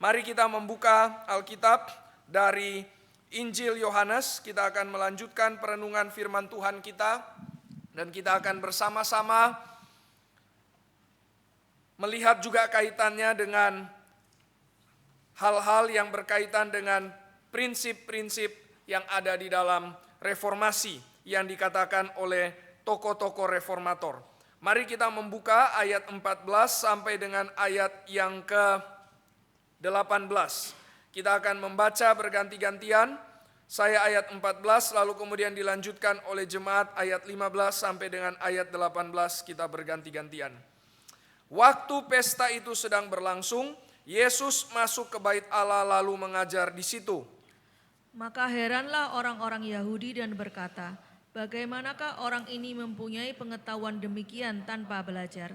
Mari kita membuka Alkitab dari Injil Yohanes. Kita akan melanjutkan perenungan firman Tuhan kita, dan kita akan bersama-sama melihat juga kaitannya dengan hal-hal yang berkaitan dengan prinsip-prinsip yang ada di dalam reformasi yang dikatakan oleh tokoh-tokoh reformator. Mari kita membuka ayat 14 sampai dengan ayat yang ke-18. Kita akan membaca berganti-gantian. Saya ayat 14, lalu kemudian dilanjutkan oleh jemaat ayat 15 sampai dengan ayat 18, kita berganti-gantian. Waktu pesta itu sedang berlangsung, Yesus masuk ke bait Allah lalu mengajar di situ. Maka heranlah orang-orang Yahudi dan berkata, bagaimanakah orang ini mempunyai pengetahuan demikian tanpa belajar?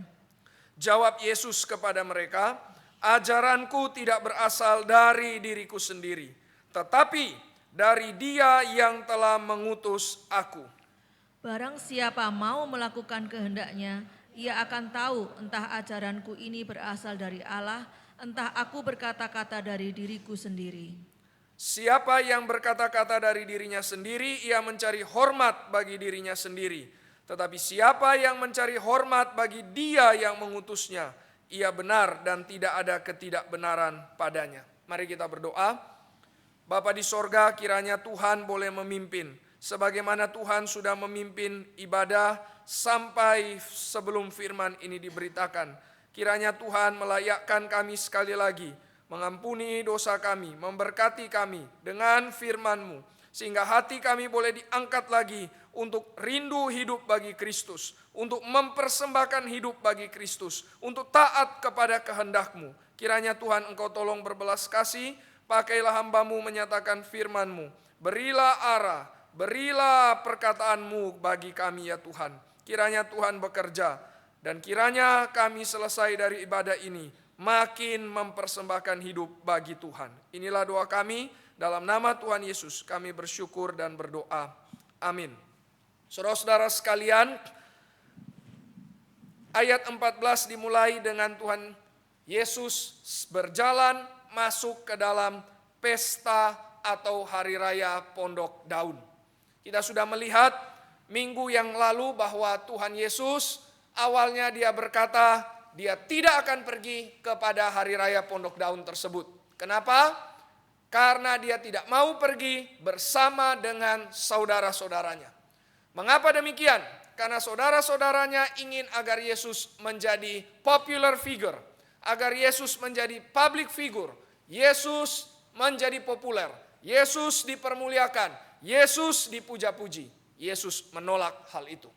Jawab Yesus kepada mereka, ajaranku tidak berasal dari diriku sendiri, tetapi dari Dia yang telah mengutus aku. Barang siapa mau melakukan kehendaknya, ia akan tahu entah ajaranku ini berasal dari Allah, entah aku berkata-kata dari diriku sendiri. Siapa yang berkata-kata dari dirinya sendiri, ia mencari hormat bagi dirinya sendiri. Tetapi siapa yang mencari hormat bagi Dia yang mengutusnya, ia benar dan tidak ada ketidakbenaran padanya. Mari kita berdoa. Bapa di sorga, kiranya Tuhan boleh memimpin. Sebagaimana Tuhan sudah memimpin ibadah sampai sebelum firman ini diberitakan. Kiranya Tuhan melayakkan kami sekali lagi, mengampuni dosa kami, memberkati kami dengan firman-Mu, sehingga hati kami boleh diangkat lagi untuk rindu hidup bagi Kristus, untuk mempersembahkan hidup bagi Kristus, untuk taat kepada kehendak-Mu. Kiranya Tuhan Engkau tolong berbelas kasih, pakailah hamba-Mu menyatakan firman-Mu, berilah arah, berilah perkataan-Mu bagi kami ya Tuhan. Kiranya Tuhan bekerja, dan kiranya kami selesai dari ibadah ini makin mempersembahkan hidup bagi Tuhan. Inilah doa kami, dalam nama Tuhan Yesus kami bersyukur dan berdoa. Amin. Saudara-saudara sekalian, ayat 14 dimulai dengan Tuhan Yesus berjalan masuk ke dalam pesta atau hari raya Pondok Daun. Kita sudah melihat minggu yang lalu bahwa Tuhan Yesus awalnya dia berkata, dia tidak akan pergi kepada hari raya Pondok Daun tersebut. Kenapa? Karena dia tidak mau pergi bersama dengan saudara-saudaranya. Mengapa demikian? Karena saudara-saudaranya ingin agar Yesus menjadi popular figure, agar Yesus menjadi public figure, Yesus menjadi populer, Yesus dipermuliakan, Yesus dipuja-puji. Yesus menolak hal itu.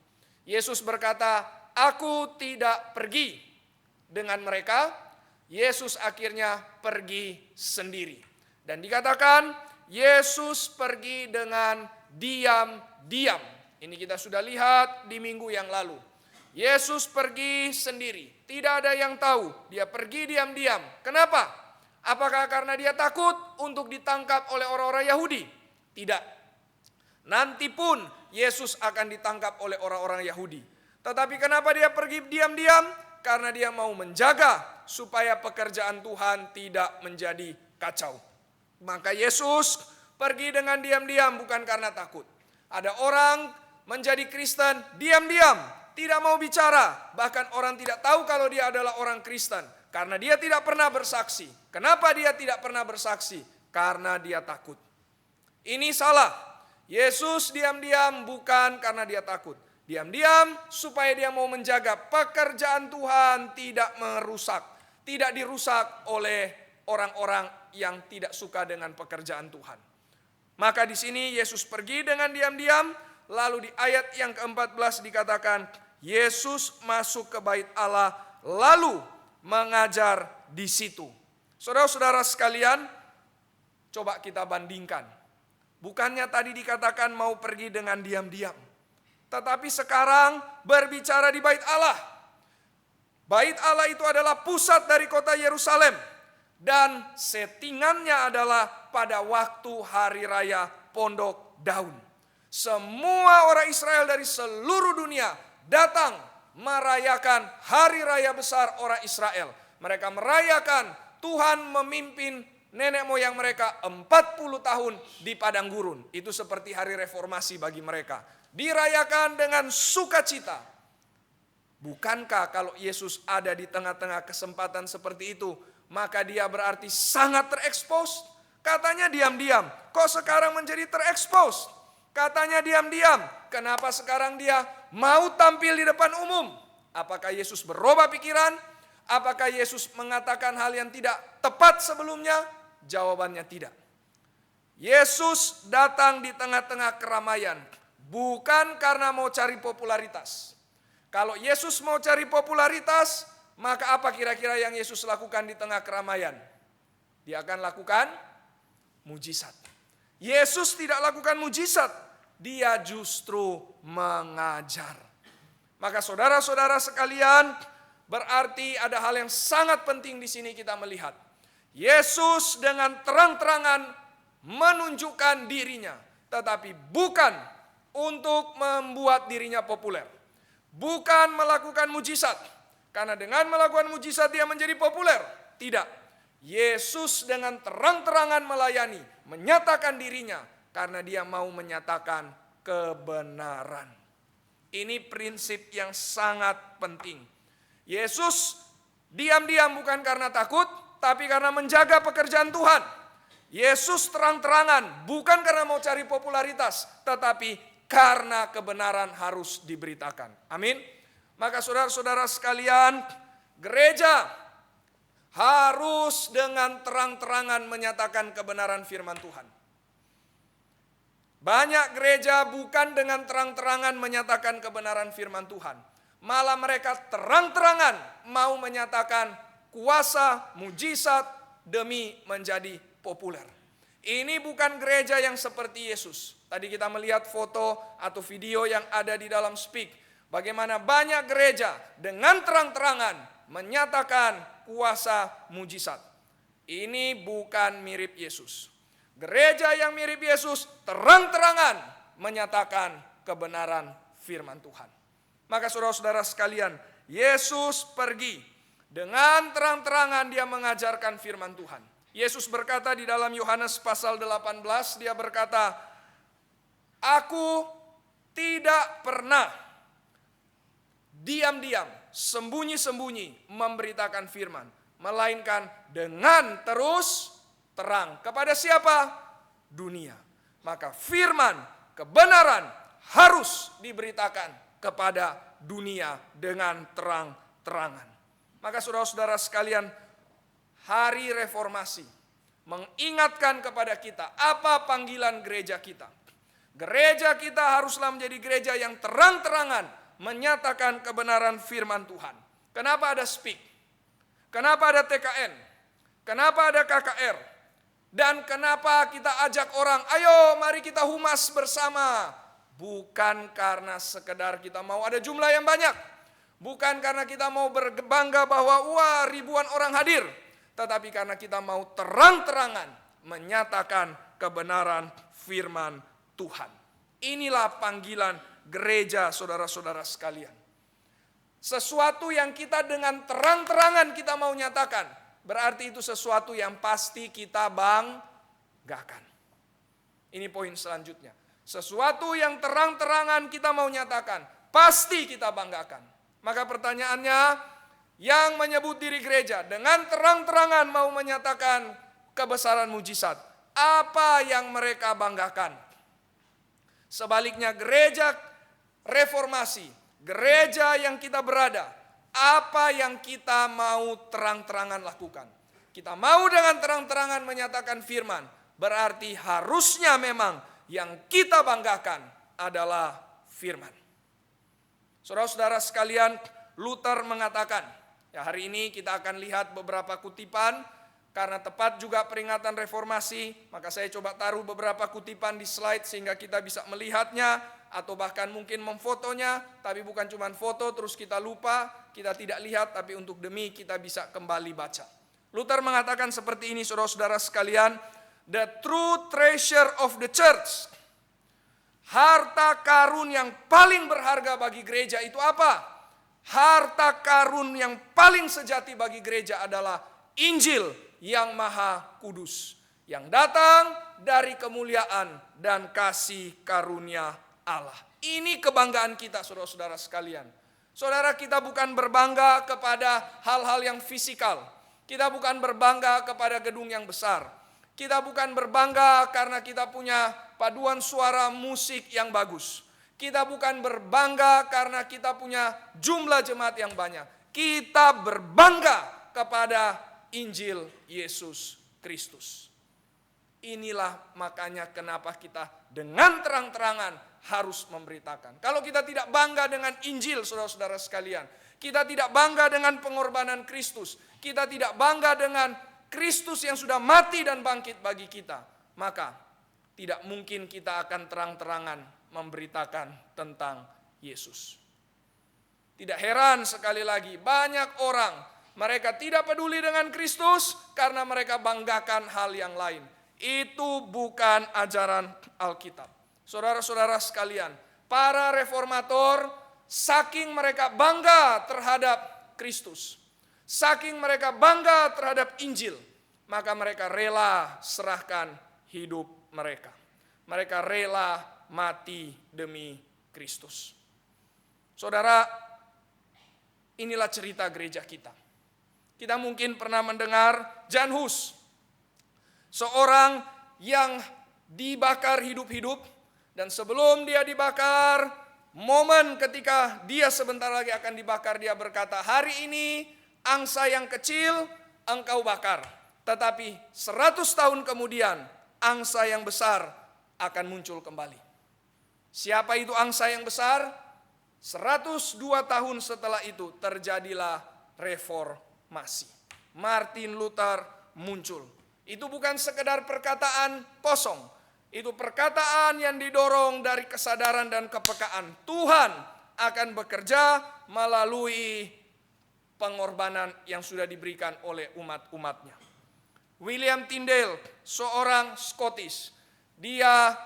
Yesus berkata, aku tidak pergi dengan mereka. Yesus akhirnya pergi sendiri. Dan dikatakan Yesus pergi dengan diam-diam. Ini kita sudah lihat di minggu yang lalu. Yesus pergi sendiri. Tidak ada yang tahu. Dia pergi diam-diam. Kenapa? Apakah karena dia takut untuk ditangkap oleh orang-orang Yahudi? Tidak. Nanti pun Yesus akan ditangkap oleh orang-orang Yahudi. Tetapi kenapa dia pergi diam-diam? Karena dia mau menjaga supaya pekerjaan Tuhan tidak menjadi kacau. Maka Yesus pergi dengan diam-diam bukan karena takut. Ada orang menjadi Kristen diam-diam, tidak mau bicara. Bahkan orang tidak tahu kalau dia adalah orang Kristen. Karena dia tidak pernah bersaksi. Kenapa dia tidak pernah bersaksi? Karena dia takut. Ini salah. Yesus diam-diam bukan karena dia takut. Diam-diam supaya dia mau menjaga pekerjaan Tuhan tidak merusak, tidak dirusak oleh orang-orang yang tidak suka dengan pekerjaan Tuhan. Maka di sini Yesus pergi dengan diam-diam, lalu di ayat yang ke-14 dikatakan Yesus masuk ke bait Allah lalu mengajar di situ. Saudara-saudara sekalian, coba kita bandingkan. Bukannya tadi dikatakan mau pergi dengan diam-diam, tetapi sekarang berbicara di bait Allah. Bait Allah itu adalah pusat dari kota Yerusalem. Dan settingannya adalah pada waktu hari raya Pondok Daun. Semua orang Israel dari seluruh dunia datang merayakan hari raya besar orang Israel. Mereka merayakan Tuhan memimpin nenek moyang mereka 40 tahun di padang gurun. Itu seperti hari reformasi bagi mereka. Dirayakan dengan sukacita. Bukankah kalau Yesus ada di tengah-tengah kesempatan seperti itu, maka dia berarti sangat terekspos? Katanya diam-diam, kok sekarang menjadi terekspos? Katanya diam-diam, kenapa sekarang dia mau tampil di depan umum? Apakah Yesus berubah pikiran? Apakah Yesus mengatakan hal yang tidak tepat sebelumnya? Jawabannya tidak. Yesus datang di tengah-tengah keramaian, bukan karena mau cari popularitas. Kalau Yesus mau cari popularitas, maka apa kira-kira yang Yesus lakukan di tengah keramaian? Dia akan lakukan mujizat. Yesus tidak lakukan mujizat, dia justru mengajar. Maka saudara-saudara sekalian, berarti ada hal yang sangat penting di sini kita melihat. Yesus dengan terang-terangan menunjukkan dirinya, tetapi bukan untuk membuat dirinya populer. Bukan melakukan mujizat, karena dengan melakukan mujizat dia menjadi populer. Tidak. Yesus dengan terang-terangan melayani, menyatakan dirinya, karena dia mau menyatakan kebenaran. Ini prinsip yang sangat penting. Yesus diam-diam bukan karena takut, tapi karena menjaga pekerjaan Tuhan. Yesus terang-terangan bukan karena mau cari popularitas, tetapi karena kebenaran harus diberitakan. Amin. Maka saudara-saudara sekalian, gereja harus dengan terang-terangan menyatakan kebenaran firman Tuhan. Banyak gereja bukan dengan terang-terangan menyatakan kebenaran firman Tuhan. Malah mereka terang-terangan mau menyatakan kuasa, mujizat demi menjadi populer. Ini bukan gereja yang seperti Yesus. Tadi kita melihat foto atau video yang ada di dalam Speak. Bagaimana banyak gereja dengan terang-terangan menyatakan kuasa mujizat. Ini bukan mirip Yesus. Gereja yang mirip Yesus terang-terangan menyatakan kebenaran firman Tuhan. Maka saudara-saudara sekalian, Yesus pergi dengan terang-terangan dia mengajarkan firman Tuhan. Yesus berkata di dalam Yohanes pasal 18, dia berkata, "Aku tidak pernah diam-diam, sembunyi-sembunyi memberitakan firman, melainkan dengan terus terang." Kepada siapa? Dunia. Maka firman, kebenaran harus diberitakan kepada dunia dengan terang-terangan. Maka saudara-saudara sekalian, hari reformasi mengingatkan kepada kita apa panggilan gereja kita. Gereja kita haruslah menjadi gereja yang terang-terangan menyatakan kebenaran firman Tuhan. Kenapa ada Speak? Kenapa ada TKN? Kenapa ada KKR? Dan kenapa kita ajak orang, ayo mari kita humas bersama. Bukan karena sekedar kita mau ada jumlah yang banyak. Bukan karena kita mau berbangga bahwa wah ribuan orang hadir. Tetapi karena kita mau terang-terangan menyatakan kebenaran firman Tuhan. Inilah panggilan gereja saudara-saudara sekalian. Sesuatu yang kita dengan terang-terangan kita mau nyatakan, berarti itu sesuatu yang pasti kita banggakan. Ini poin selanjutnya. Sesuatu yang terang-terangan kita mau nyatakan, pasti kita banggakan. Maka pertanyaannya, yang menyebut diri gereja dengan terang-terangan mau menyatakan kebesaran mujizat, apa yang mereka banggakan? Sebaliknya gereja reformasi, gereja yang kita berada, apa yang kita mau terang-terangan lakukan? Kita mau dengan terang-terangan menyatakan firman, berarti harusnya memang yang kita banggakan adalah firman. Saudara-saudara sekalian, Luther mengatakan, ya hari ini kita akan lihat beberapa kutipan, karena tepat juga peringatan reformasi, maka saya coba taruh beberapa kutipan di slide sehingga kita bisa melihatnya, atau bahkan mungkin memfotonya, tapi bukan cuma foto terus kita lupa, kita tidak lihat, tapi untuk demi kita bisa kembali baca. Luther mengatakan seperti ini saudara-saudara sekalian, the true treasure of the church, harta karun yang paling berharga bagi gereja itu apa? Harta karun yang paling sejati bagi gereja adalah Injil yang maha kudus, yang datang dari kemuliaan dan kasih karunia Allah. Ini kebanggaan kita, saudara-saudara sekalian. Saudara, kita bukan berbangga kepada hal-hal yang fisikal. Kita bukan berbangga kepada gedung yang besar. Kita bukan berbangga karena kita punya paduan suara musik yang bagus. Kita bukan berbangga karena kita punya jumlah jemaat yang banyak. Kita berbangga kepada Injil Yesus Kristus. Inilah makanya kenapa kita dengan terang-terangan harus memberitakan. Kalau kita tidak bangga dengan Injil, saudara-saudara sekalian, kita tidak bangga dengan pengorbanan Kristus, kita tidak bangga dengan Kristus yang sudah mati dan bangkit bagi kita, maka tidak mungkin kita akan terang-terangan memberitakan tentang Yesus. Tidak heran sekali lagi banyak orang mereka tidak peduli dengan Kristus karena mereka banggakan hal yang lain. Itu bukan ajaran Alkitab. Saudara-saudara sekalian, para reformator saking mereka bangga terhadap Kristus, saking mereka bangga terhadap Injil, maka mereka rela serahkan hidup mereka. Mereka rela mati demi Kristus. Saudara, inilah cerita gereja kita. Kita mungkin pernah mendengar Jan Hus, seorang yang dibakar hidup-hidup, dan sebelum dia dibakar, momen ketika dia sebentar lagi akan dibakar, dia berkata, hari ini angsa yang kecil engkau bakar, tetapi 100 tahun kemudian angsa yang besar akan muncul kembali. Siapa itu angsa yang besar? 102 tahun setelah itu terjadilah reformasi. Martin Luther muncul. Itu bukan sekedar perkataan kosong. Itu perkataan yang didorong dari kesadaran dan kepekaan. Tuhan akan bekerja melalui pengorbanan yang sudah diberikan oleh umat-umatnya. William Tyndale, seorang Scottish. Dia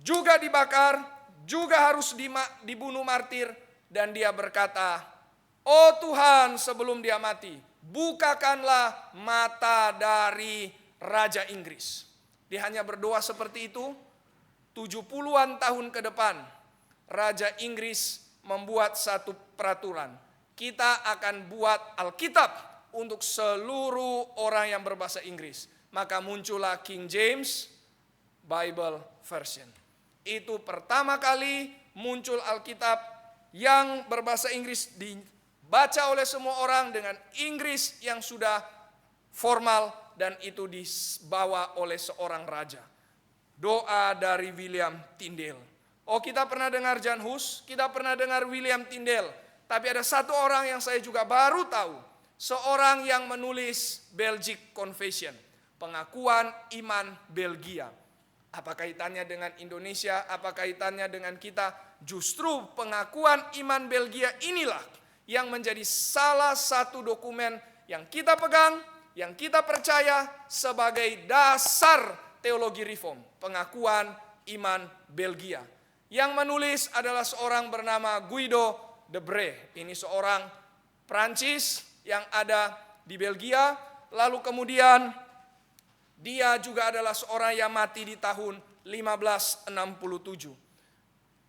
juga dibakar, juga harus dibunuh martir. Dan dia berkata, oh Tuhan, sebelum dia mati, bukakanlah mata dari Raja Inggris. Dia hanya berdoa seperti itu. 70-an tahun ke depan, Raja Inggris membuat satu peraturan. Kita akan buat Alkitab untuk seluruh orang yang berbahasa Inggris. Maka muncullah King James Bible Version. Itu pertama kali muncul Alkitab yang berbahasa Inggris dibaca oleh semua orang dengan Inggris yang sudah formal, dan itu dibawa oleh seorang raja. Doa dari William Tyndale. Oh, kita pernah dengar Jan Hus, kita pernah dengar William Tyndale, tapi ada satu orang yang saya juga baru tahu, seorang yang menulis Belgic Confession, pengakuan iman Belgia. Apa kaitannya dengan Indonesia? Apa kaitannya dengan kita? Justru pengakuan iman Belgia inilah yang menjadi salah satu dokumen yang kita pegang, yang kita percaya sebagai dasar teologi reform, pengakuan iman Belgia. Yang menulis adalah seorang bernama Guido de Brès. Ini seorang Prancis yang ada di Belgia. Lalu kemudian dia juga adalah seorang yang mati di tahun 1567.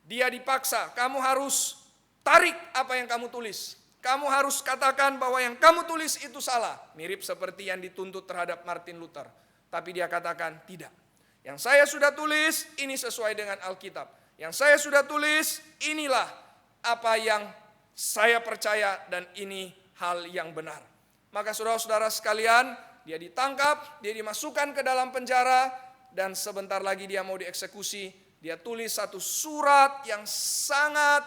Dia dipaksa, kamu harus tarik apa yang kamu tulis. Kamu harus katakan bahwa yang kamu tulis itu salah. Mirip seperti yang dituntut terhadap Martin Luther. Tapi dia katakan tidak. Yang saya sudah tulis ini sesuai dengan Alkitab. Yang saya sudah tulis inilah apa yang saya percaya dan ini hal yang benar. Maka saudara-saudara sekalian, dia ditangkap, dia dimasukkan ke dalam penjara, dan sebentar lagi dia mau dieksekusi. Dia tulis satu surat yang sangat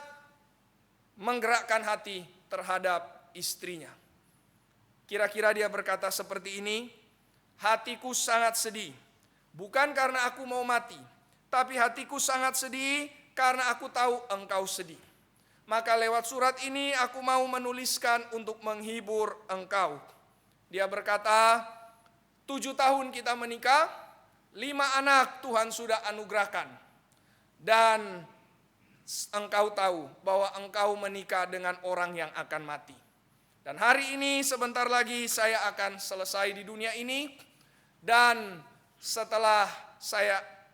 menggerakkan hati terhadap istrinya. Kira-kira dia berkata seperti ini, hatiku sangat sedih, bukan karena aku mau mati, tapi hatiku sangat sedih karena aku tahu engkau sedih. Maka lewat surat ini aku mau menuliskan untuk menghibur engkau. Dia berkata, 7 tahun kita menikah, 5 anak Tuhan sudah anugerahkan. Dan engkau tahu bahwa engkau menikah dengan orang yang akan mati. Dan hari ini sebentar lagi saya akan selesai di dunia ini. Dan setelah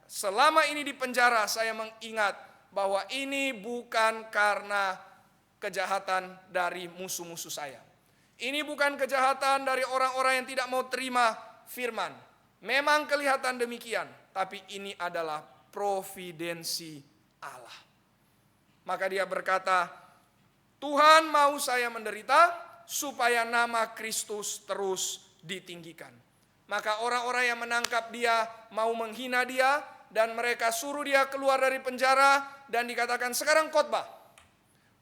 selama ini di penjara, saya mengingat bahwa ini bukan karena kejahatan dari musuh-musuh saya. Ini bukan kejahatan dari orang-orang yang tidak mau terima firman. Memang kelihatan demikian, tapi ini adalah providensi Allah. Maka dia berkata, Tuhan mau saya menderita supaya nama Kristus terus ditinggikan. Maka orang-orang yang menangkap dia mau menghina dia, dan mereka suruh dia keluar dari penjara dan dikatakan sekarang khotbah.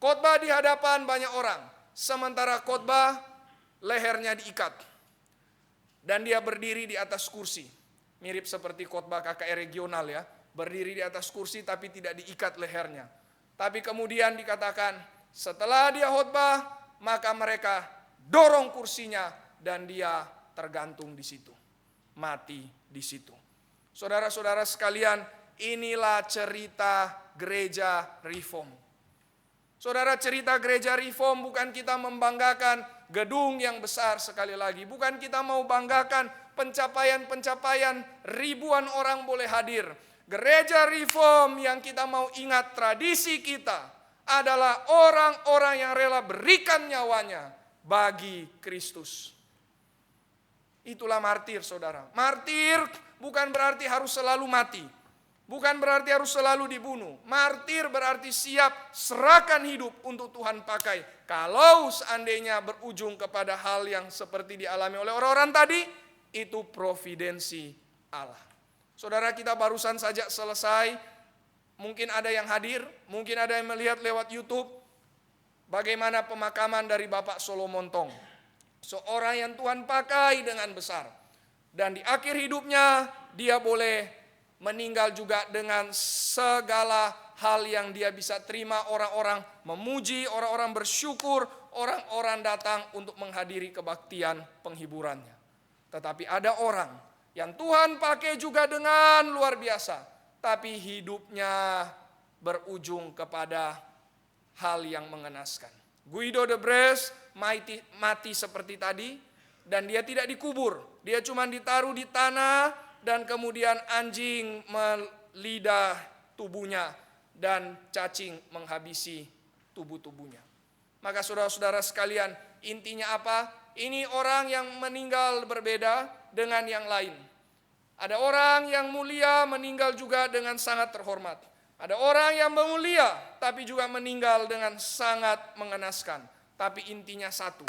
Khotbah di hadapan banyak orang. Sementara khotbah lehernya diikat. Dan dia berdiri di atas kursi. Mirip seperti khotbah KKR regional ya. Berdiri di atas kursi tapi tidak diikat lehernya. Tapi kemudian dikatakan setelah dia khotbah, maka mereka dorong kursinya dan dia tergantung di situ. Mati di situ. Saudara-saudara sekalian, inilah cerita gereja Reform. Saudara, cerita gereja Reform bukan kita membanggakan gedung yang besar sekali lagi. Bukan kita mau banggakan pencapaian-pencapaian ribuan orang boleh hadir. Gereja Reform yang kita mau ingat tradisi kita adalah orang-orang yang rela berikan nyawanya bagi Kristus. Itulah martir, saudara. Martir bukan berarti harus selalu mati. Bukan berarti harus selalu dibunuh. Martir berarti siap serahkan hidup untuk Tuhan pakai. Kalau seandainya berujung kepada hal yang seperti dialami oleh orang-orang tadi, itu providensi Allah. Saudara, kita barusan saja selesai. Mungkin ada yang hadir, mungkin ada yang melihat lewat YouTube. Bagaimana pemakaman dari Bapak Solomon Tong. Seorang yang Tuhan pakai dengan besar. Dan di akhir hidupnya dia boleh meninggal juga dengan segala hal yang dia bisa terima. Orang-orang memuji, orang-orang bersyukur, orang-orang datang untuk menghadiri kebaktian penghiburannya. Tetapi ada orang yang Tuhan pakai juga dengan luar biasa. Tapi hidupnya berujung kepada hal yang mengenaskan. Guido de Bresse mati seperti tadi, dan dia tidak dikubur. Dia cuma ditaruh di tanah dan kemudian anjing melidah tubuhnya dan cacing menghabisi tubuhnya. Maka saudara-saudara sekalian, intinya apa? Ini orang yang meninggal berbeda dengan yang lain. Ada orang yang mulia meninggal juga dengan sangat terhormat. Ada orang yang mulia tapi juga meninggal dengan sangat mengenaskan. Tapi intinya satu,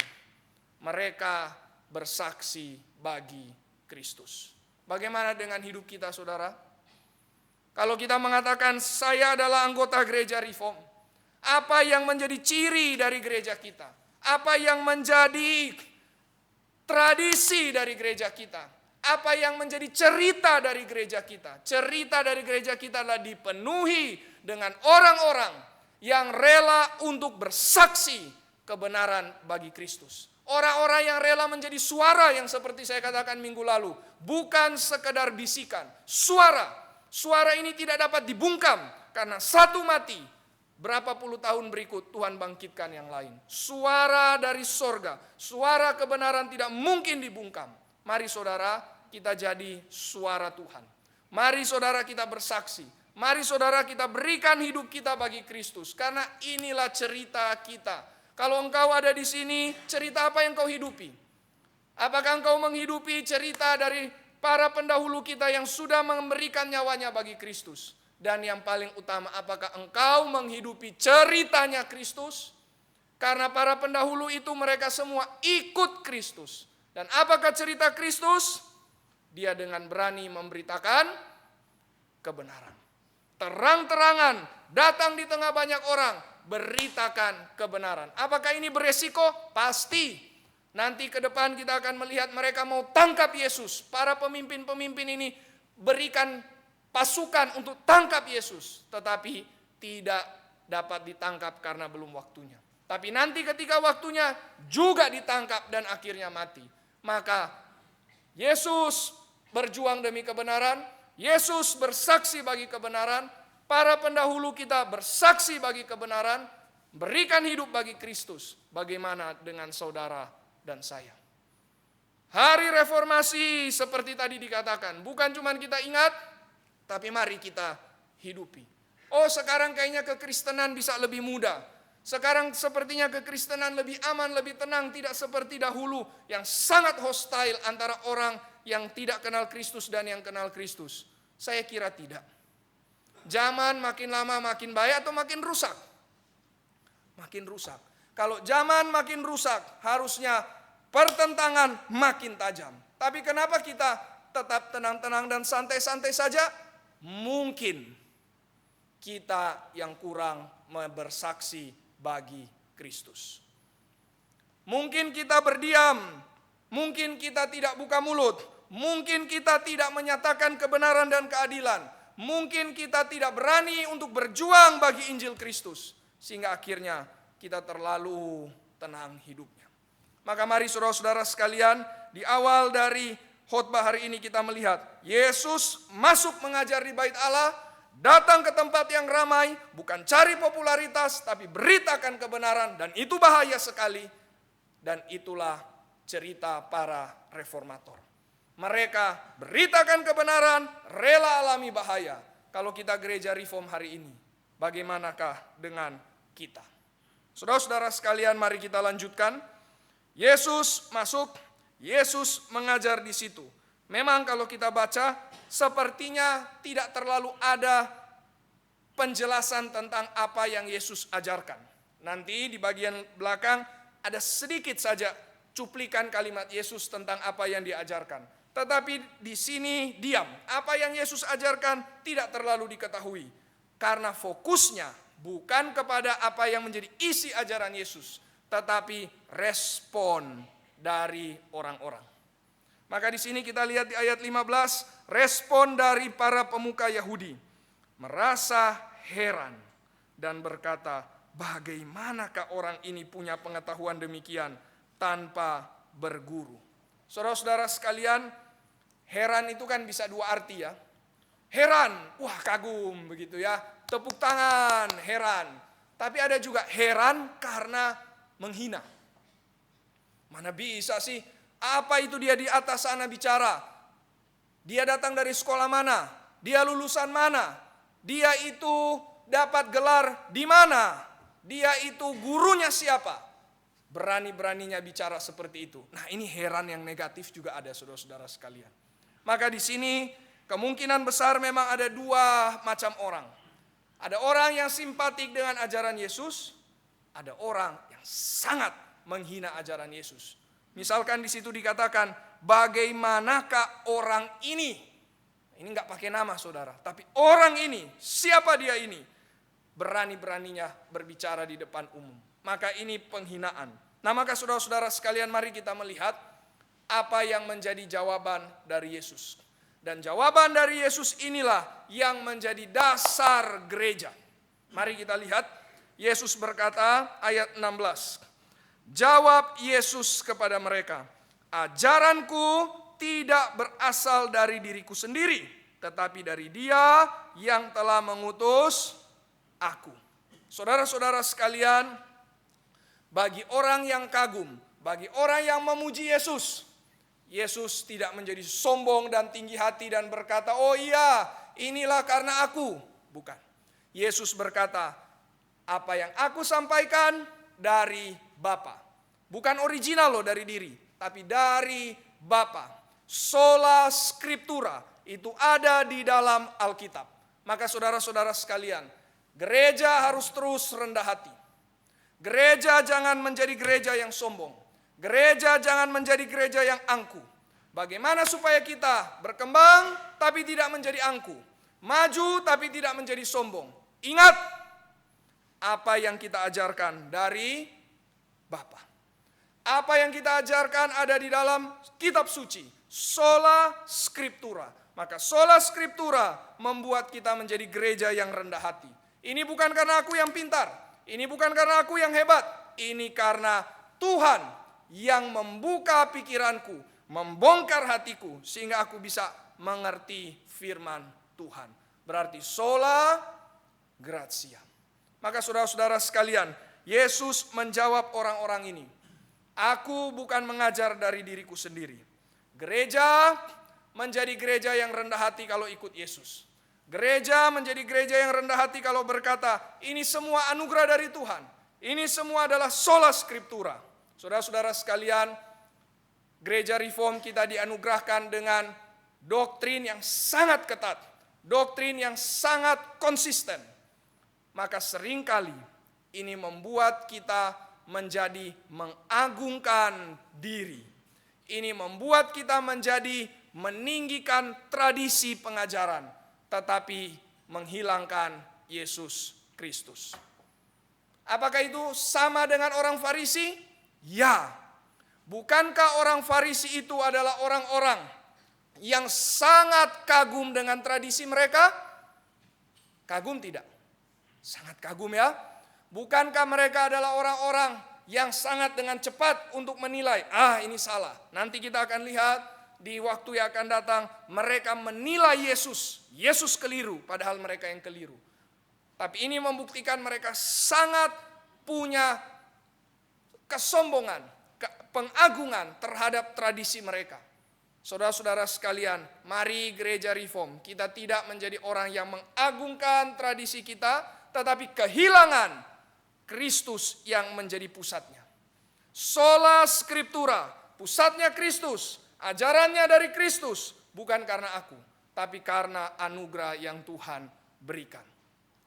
mereka bersaksi bagi Kristus. Bagaimana dengan hidup kita, saudara? Kalau kita mengatakan saya adalah anggota gereja Reform, apa yang menjadi ciri dari gereja kita? Apa yang menjadi tradisi dari gereja kita? Apa yang menjadi cerita dari gereja kita? Cerita dari gereja kita adalah dipenuhi dengan orang-orang yang rela untuk bersaksi kebenaran bagi Kristus. Orang-orang yang rela menjadi suara yang seperti saya katakan minggu lalu. Bukan sekedar bisikan. Suara ini tidak dapat dibungkam. Karena satu mati, berapa puluh tahun berikut Tuhan bangkitkan yang lain. Suara dari sorga, suara kebenaran tidak mungkin dibungkam. Mari saudara, kita jadi suara Tuhan. Mari saudara kita bersaksi. Mari saudara kita berikan hidup kita bagi Kristus. Karena inilah cerita kita. Kalau engkau ada di sini, cerita apa yang kau hidupi? Apakah engkau menghidupi cerita dari para pendahulu kita yang sudah memberikan nyawanya bagi Kristus? Dan yang paling utama, apakah engkau menghidupi ceritanya Kristus? Karena para pendahulu itu mereka semua ikut Kristus. Dan apakah cerita Kristus? Dia dengan berani memberitakan kebenaran. Terang-terangan datang di tengah banyak orang, beritakan kebenaran. Apakah ini beresiko? Pasti. Nanti ke depan kita akan melihat mereka mau tangkap Yesus. Para pemimpin-pemimpin ini berikan pasukan untuk tangkap Yesus. Tetapi tidak dapat ditangkap karena belum waktunya. Tapi nanti ketika waktunya juga ditangkap dan akhirnya mati. Maka Yesus berjuang demi kebenaran. Yesus bersaksi bagi kebenaran. Para pendahulu kita bersaksi bagi kebenaran. berikan hidup bagi Kristus, bagaimana dengan saudara dan saya? Hari reformasi seperti tadi dikatakan, bukan cuma kita ingat, tapi mari kita hidupi. Oh, sekarang kayaknya kekristenan bisa lebih mudah. Sekarang sepertinya kekristenan lebih aman, lebih tenang, tidak seperti dahulu yang sangat hostile antara orang yang tidak kenal Kristus dan yang kenal Kristus. Saya kira tidak. Zaman makin lama makin baik atau makin rusak? Makin rusak. Kalau zaman makin rusak, harusnya pertentangan makin tajam. Tapi kenapa kita tetap tenang-tenang dan santai-santai saja? Mungkin kita yang kurang bersaksi bagi Kristus. Mungkin kita berdiam, mungkin kita tidak buka mulut, mungkin kita tidak menyatakan kebenaran dan keadilan. Mungkin kita tidak berani untuk berjuang bagi Injil Kristus. Sehingga akhirnya kita terlalu tenang hidupnya. Maka mari saudara-saudara sekalian, di awal dari khotbah hari ini kita melihat Yesus masuk mengajar di bait Allah, datang ke tempat yang ramai, bukan cari popularitas, tapi beritakan kebenaran. Dan itu bahaya sekali. Dan itulah cerita para reformator. Mereka beritakan kebenaran, rela alami bahaya. Kalau kita gereja reform hari ini, bagaimanakah dengan kita? Saudara-saudara sekalian, mari kita lanjutkan. Yesus masuk, Yesus mengajar di situ. Memang kalau kita baca, sepertinya tidak terlalu ada penjelasan tentang apa yang Yesus ajarkan. Nanti di bagian belakang ada sedikit saja cuplikan kalimat Yesus tentang apa yang diajarkan. Tetapi di sini diam. Apa yang Yesus ajarkan tidak terlalu diketahui. Karena fokusnya bukan kepada apa yang menjadi isi ajaran Yesus, tetapi respon dari orang-orang. Maka di sini kita lihat di ayat 15, respon dari para pemuka Yahudi. Merasa heran dan berkata, bagaimanakah orang ini punya pengetahuan demikian tanpa berguru? Saudara-saudara sekalian, heran itu kan bisa dua arti ya. Heran, wah kagum begitu ya. Tepuk tangan, heran. Tapi ada juga heran karena menghina. Mana bisa sih? Apa itu dia di atas sana bicara? Dia datang dari sekolah mana? Dia lulusan mana? Dia itu dapat gelar di mana? Dia itu gurunya siapa? Berani-beraninya bicara seperti itu. Nah, ini heran yang negatif juga ada, saudara-saudara sekalian. Maka di sini kemungkinan besar memang ada dua macam orang. Ada orang yang simpatik dengan ajaran Yesus, ada orang yang sangat menghina ajaran Yesus. Misalkan di situ dikatakan, bagaimanakah orang ini? Ini enggak pakai nama saudara, tapi orang ini, siapa dia ini? Berani-beraninya berbicara di depan umum. Maka ini penghinaan. Nah, maka saudara-saudara sekalian, mari kita melihat apa yang menjadi jawaban dari Yesus. Dan jawaban dari Yesus inilah yang menjadi dasar gereja. Mari kita lihat, Yesus berkata ayat 16. Jawab Yesus kepada mereka, ajaranku tidak berasal dari diriku sendiri, tetapi dari Dia yang telah mengutus aku. Saudara-saudara sekalian, bagi orang yang kagum, bagi orang yang memuji Yesus, Yesus tidak menjadi sombong dan tinggi hati dan berkata, oh iya, inilah karena aku. Bukan. Yesus berkata, apa yang aku sampaikan dari Bapa. Bukan original loh dari diri, tapi dari Bapa. Sola Scriptura, itu ada di dalam Alkitab. Maka saudara-saudara sekalian, gereja harus terus rendah hati. Gereja jangan menjadi gereja yang sombong. Gereja jangan menjadi gereja yang angku. Bagaimana supaya kita berkembang tapi tidak menjadi angku, maju tapi tidak menjadi sombong? Ingat apa yang kita ajarkan dari Bapa. Apa yang kita ajarkan ada di dalam kitab suci, sola scriptura. Maka sola scriptura membuat kita menjadi gereja yang rendah hati. Ini bukan karena aku yang pintar, ini bukan karena aku yang hebat, ini karena Tuhan yang membuka pikiranku, membongkar hatiku, sehingga aku bisa mengerti firman Tuhan. Berarti sola gratia. Maka saudara-saudara sekalian, Yesus menjawab orang-orang ini, "Aku bukan mengajar dari diriku sendiri." Gereja menjadi gereja yang rendah hati kalau ikut Yesus. Gereja menjadi gereja yang rendah hati kalau berkata, ini semua anugerah dari Tuhan. Ini semua adalah sola scriptura. Saudara-saudara sekalian, gereja reform kita dianugerahkan dengan doktrin yang sangat ketat. Doktrin yang sangat konsisten. Maka seringkali ini membuat kita menjadi mengagungkan diri. Ini membuat kita menjadi meninggikan tradisi pengajaran, tetapi menghilangkan Yesus Kristus. Apakah itu sama dengan orang Farisi? Ya. Bukankah orang Farisi itu adalah orang-orang yang sangat kagum dengan tradisi mereka? Kagum tidak? Sangat kagum ya. Bukankah mereka adalah orang-orang yang sangat dengan cepat untuk menilai, ini salah. Nanti kita akan lihat di waktu yang akan datang, mereka menilai Yesus keliru, padahal mereka yang keliru. Tapi ini membuktikan mereka sangat punya kesombongan, pengagungan terhadap tradisi mereka. Saudara-saudara sekalian, mari gereja reform, kita tidak menjadi orang yang mengagungkan tradisi kita, tetapi kehilangan Kristus yang menjadi pusatnya. Sola scriptura, pusatnya Kristus. Ajarannya dari Kristus, bukan karena aku, tapi karena anugerah yang Tuhan berikan.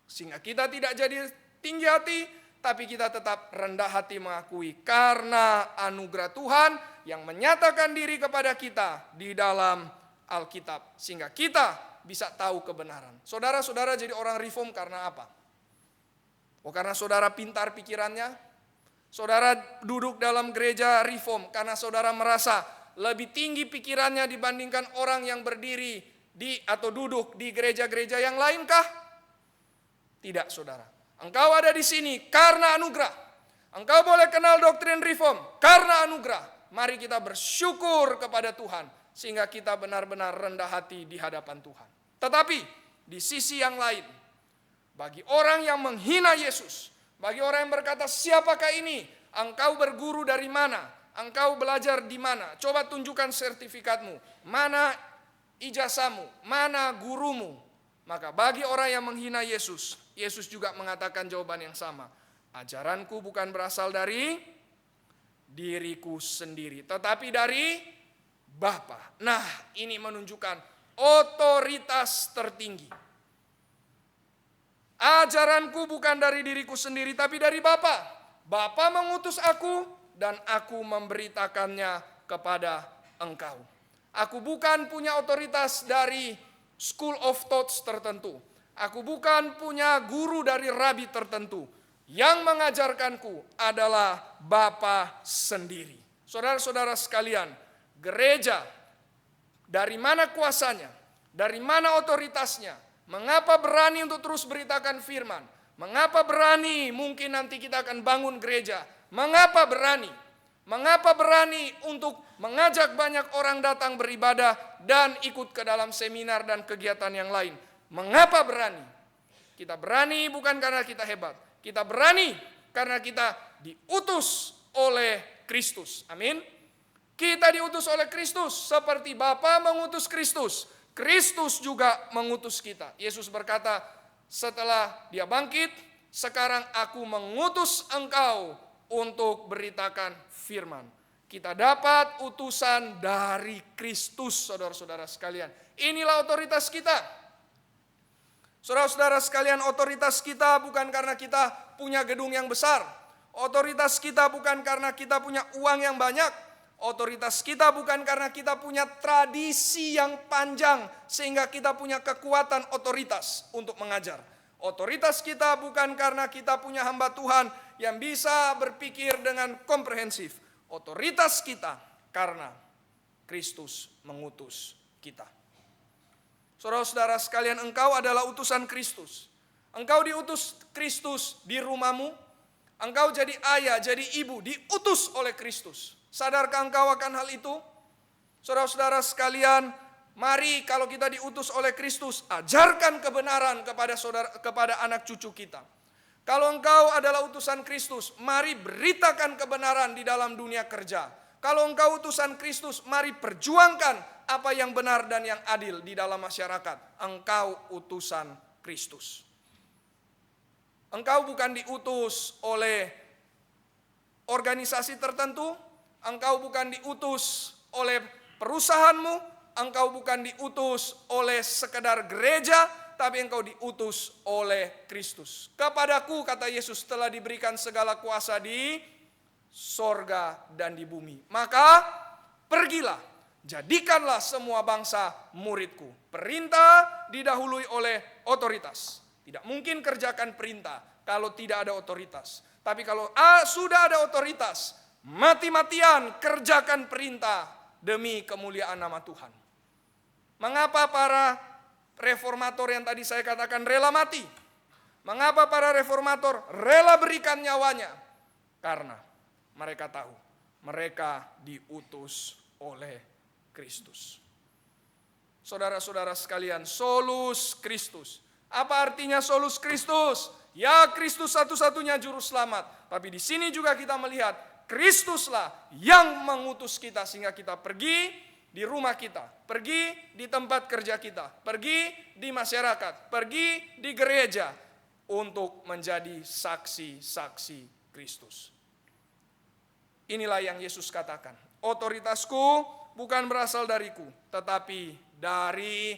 Sehingga kita tidak jadi tinggi hati, tapi kita tetap rendah hati mengakui karena anugerah Tuhan yang menyatakan diri kepada kita di dalam Alkitab. Sehingga kita bisa tahu kebenaran. Saudara-saudara jadi orang reform karena apa? Karena saudara pintar pikirannya? Saudara duduk dalam gereja reform karena saudara merasa lebih tinggi pikirannya dibandingkan orang yang berdiri atau duduk di gereja-gereja yang lainkah? Tidak, saudara. Engkau ada di sini karena anugerah. Engkau boleh kenal doktrin reform karena anugerah. Mari kita bersyukur kepada Tuhan sehingga kita benar-benar rendah hati di hadapan Tuhan. Tetapi di sisi yang lain, bagi orang yang menghina Yesus, bagi orang yang berkata, siapakah ini? Engkau berguru dari mana? Engkau belajar di mana? Coba tunjukkan sertifikatmu. Mana ijazahmu? Mana gurumu? Maka bagi orang yang menghina Yesus, Yesus juga mengatakan jawaban yang sama. Ajaranku bukan berasal dari diriku sendiri, tetapi dari Bapa. Nah, ini menunjukkan otoritas tertinggi. Ajaranku bukan dari diriku sendiri, tapi dari Bapa. Bapa mengutus aku, dan aku memberitakannya kepada engkau. Aku bukan punya otoritas dari school of thoughts tertentu. Aku bukan punya guru dari rabi tertentu. Yang mengajarkanku adalah Bapa sendiri. Saudara-saudara sekalian, gereja dari mana kuasanya? Dari mana otoritasnya? Mengapa berani untuk terus beritakan firman? Mengapa berani mungkin nanti kita akan bangun gereja? Mengapa berani? Mengapa berani untuk mengajak banyak orang datang beribadah dan ikut ke dalam seminar dan kegiatan yang lain? Mengapa berani? Kita berani bukan karena kita hebat. Kita berani karena kita diutus oleh Kristus. Amin. Kita diutus oleh Kristus seperti Bapa mengutus Kristus. Kristus juga mengutus kita. Yesus berkata, setelah dia bangkit, sekarang aku mengutus engkau untuk beritakan firman. Kita dapat utusan dari Kristus, saudara-saudara sekalian. Inilah otoritas kita. Saudara-saudara sekalian, otoritas kita bukan karena kita punya gedung yang besar. Otoritas kita bukan karena kita punya uang yang banyak. Otoritas kita bukan karena kita punya tradisi yang panjang sehingga kita punya kekuatan otoritas untuk mengajar. Otoritas kita bukan karena kita punya hamba Tuhan yang bisa berpikir dengan komprehensif. Otoritas kita karena Kristus mengutus kita. Saudara-saudara sekalian, engkau adalah utusan Kristus. Engkau diutus Kristus di rumahmu. Engkau jadi ayah, jadi ibu, diutus oleh Kristus. Sadarkah engkau akan hal itu? Saudara-saudara sekalian, mari kalau kita diutus oleh Kristus, ajarkan kebenaran kepada anak cucu kita. Kalau engkau adalah utusan Kristus, mari beritakan kebenaran di dalam dunia kerja. Kalau engkau utusan Kristus, mari perjuangkan apa yang benar dan yang adil di dalam masyarakat. Engkau utusan Kristus. Engkau bukan diutus oleh organisasi tertentu, engkau bukan diutus oleh perusahaanmu, engkau bukan diutus oleh sekedar gereja, tapi engkau diutus oleh Kristus. Kepadaku, kata Yesus, telah diberikan segala kuasa di sorga dan di bumi. Maka pergilah, jadikanlah semua bangsa muridku. Perintah didahului oleh otoritas. Tidak mungkin kerjakan perintah kalau tidak ada otoritas. Tapi kalau sudah ada otoritas, mati-matian kerjakan perintah demi kemuliaan nama Tuhan. Mengapa para reformator yang tadi saya katakan rela mati? Mengapa para reformator rela berikan nyawanya? Karena mereka tahu mereka diutus oleh Kristus. Saudara-saudara sekalian, solus Kristus. Apa artinya solus Kristus? Ya, Kristus satu-satunya juru selamat. Tapi di sini juga kita melihat Kristuslah yang mengutus kita sehingga kita pergi di rumah kita, pergi di tempat kerja kita, pergi di masyarakat, pergi di gereja untuk menjadi saksi-saksi Kristus. Inilah yang Yesus katakan, otoritasku bukan berasal dariku, tetapi dari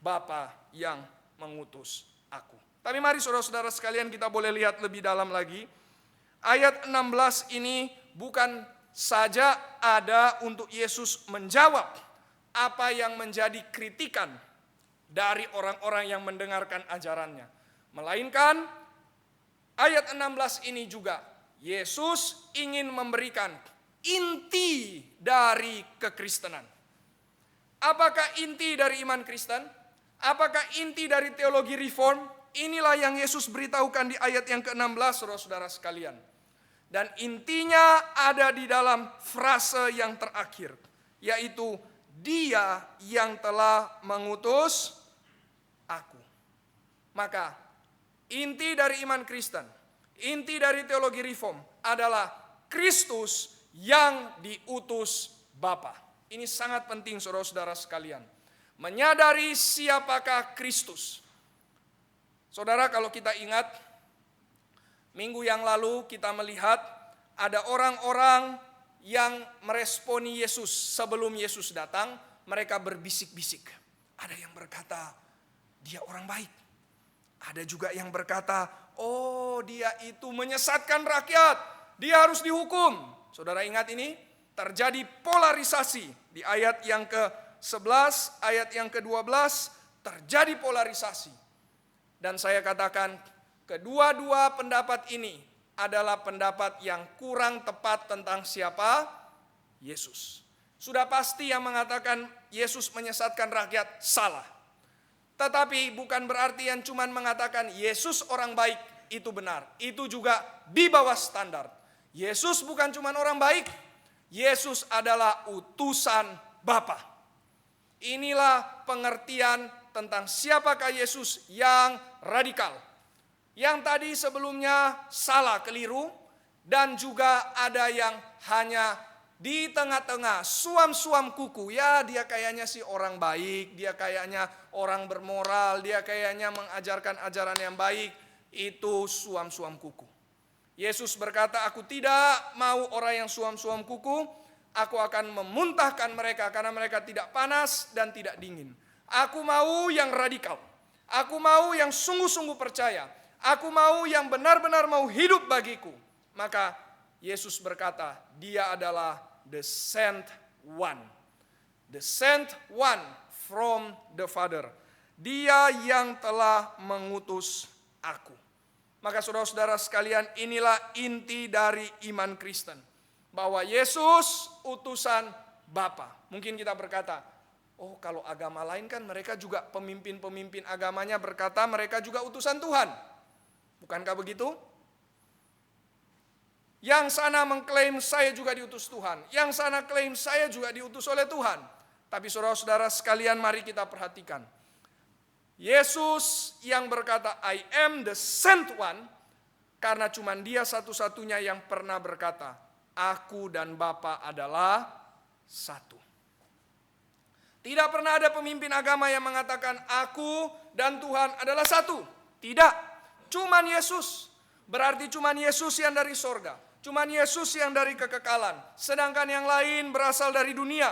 Bapa yang mengutus aku. Tapi mari saudara-saudara sekalian kita boleh lihat lebih dalam lagi. Ayat 16 ini bukan saja ada untuk Yesus menjawab apa yang menjadi kritikan dari orang-orang yang mendengarkan ajarannya. Melainkan ayat 16 ini juga Yesus ingin memberikan inti dari kekristenan. Apakah inti dari iman Kristen? Apakah inti dari teologi reform? Inilah yang Yesus beritahukan di ayat yang ke-16, saudara-saudara sekalian. Dan intinya ada di dalam frase yang terakhir, yaitu Dia yang telah mengutus aku. Maka inti dari iman Kristen, inti dari teologi reform adalah Kristus yang diutus Bapa. Ini sangat penting saudara-saudara sekalian. Menyadari siapakah Kristus. Saudara, kalau kita ingat, minggu yang lalu kita melihat ada orang-orang yang meresponi Yesus sebelum Yesus datang. Mereka berbisik-bisik. Ada yang berkata, dia orang baik. Ada juga yang berkata, oh dia itu menyesatkan rakyat. Dia harus dihukum. Saudara ingat ini? Terjadi polarisasi. Di ayat yang ke-11, ayat yang ke-12, terjadi polarisasi. Dan saya katakan, kedua-dua pendapat ini adalah pendapat yang kurang tepat tentang siapa? Yesus. Sudah pasti yang mengatakan Yesus menyesatkan rakyat salah. Tetapi bukan berarti yang cuma mengatakan Yesus orang baik itu benar. Itu juga di bawah standar. Yesus bukan cuma orang baik. Yesus adalah utusan Bapa. Inilah pengertian tentang siapakah Yesus yang radikal. Yang tadi sebelumnya salah, keliru, dan juga ada yang hanya di tengah-tengah, suam-suam kuku. Ya, dia kayaknya sih orang baik, dia kayaknya orang bermoral, dia kayaknya mengajarkan ajaran yang baik. Itu suam-suam kuku. Yesus berkata, aku tidak mau orang yang suam-suam kuku, aku akan memuntahkan mereka karena mereka tidak panas dan tidak dingin. Aku mau yang radikal, aku mau yang sungguh-sungguh percaya, aku mau yang benar-benar mau hidup bagiku. Maka Yesus berkata, dia adalah the sent one. The sent one from the Father. Dia yang telah mengutus aku. Maka saudara-saudara sekalian, inilah inti dari iman Kristen. Bahwa Yesus utusan Bapa. Mungkin kita berkata, oh kalau agama lain kan mereka juga pemimpin-pemimpin agamanya berkata mereka juga utusan Tuhan. Bukankah begitu? Yang sana mengklaim saya juga diutus Tuhan. Yang sana klaim saya juga diutus oleh Tuhan. Tapi saudara-saudara sekalian, mari kita perhatikan. Yesus yang berkata I am the sent one Karena cuma dia satu-satunya yang pernah berkata, aku dan Bapa adalah satu. Tidak pernah ada pemimpin agama yang mengatakan aku dan Tuhan adalah satu. Tidak, cuman Yesus. Berarti cuman Yesus yang dari sorga, cuman Yesus yang dari kekekalan. Sedangkan yang lain berasal dari dunia.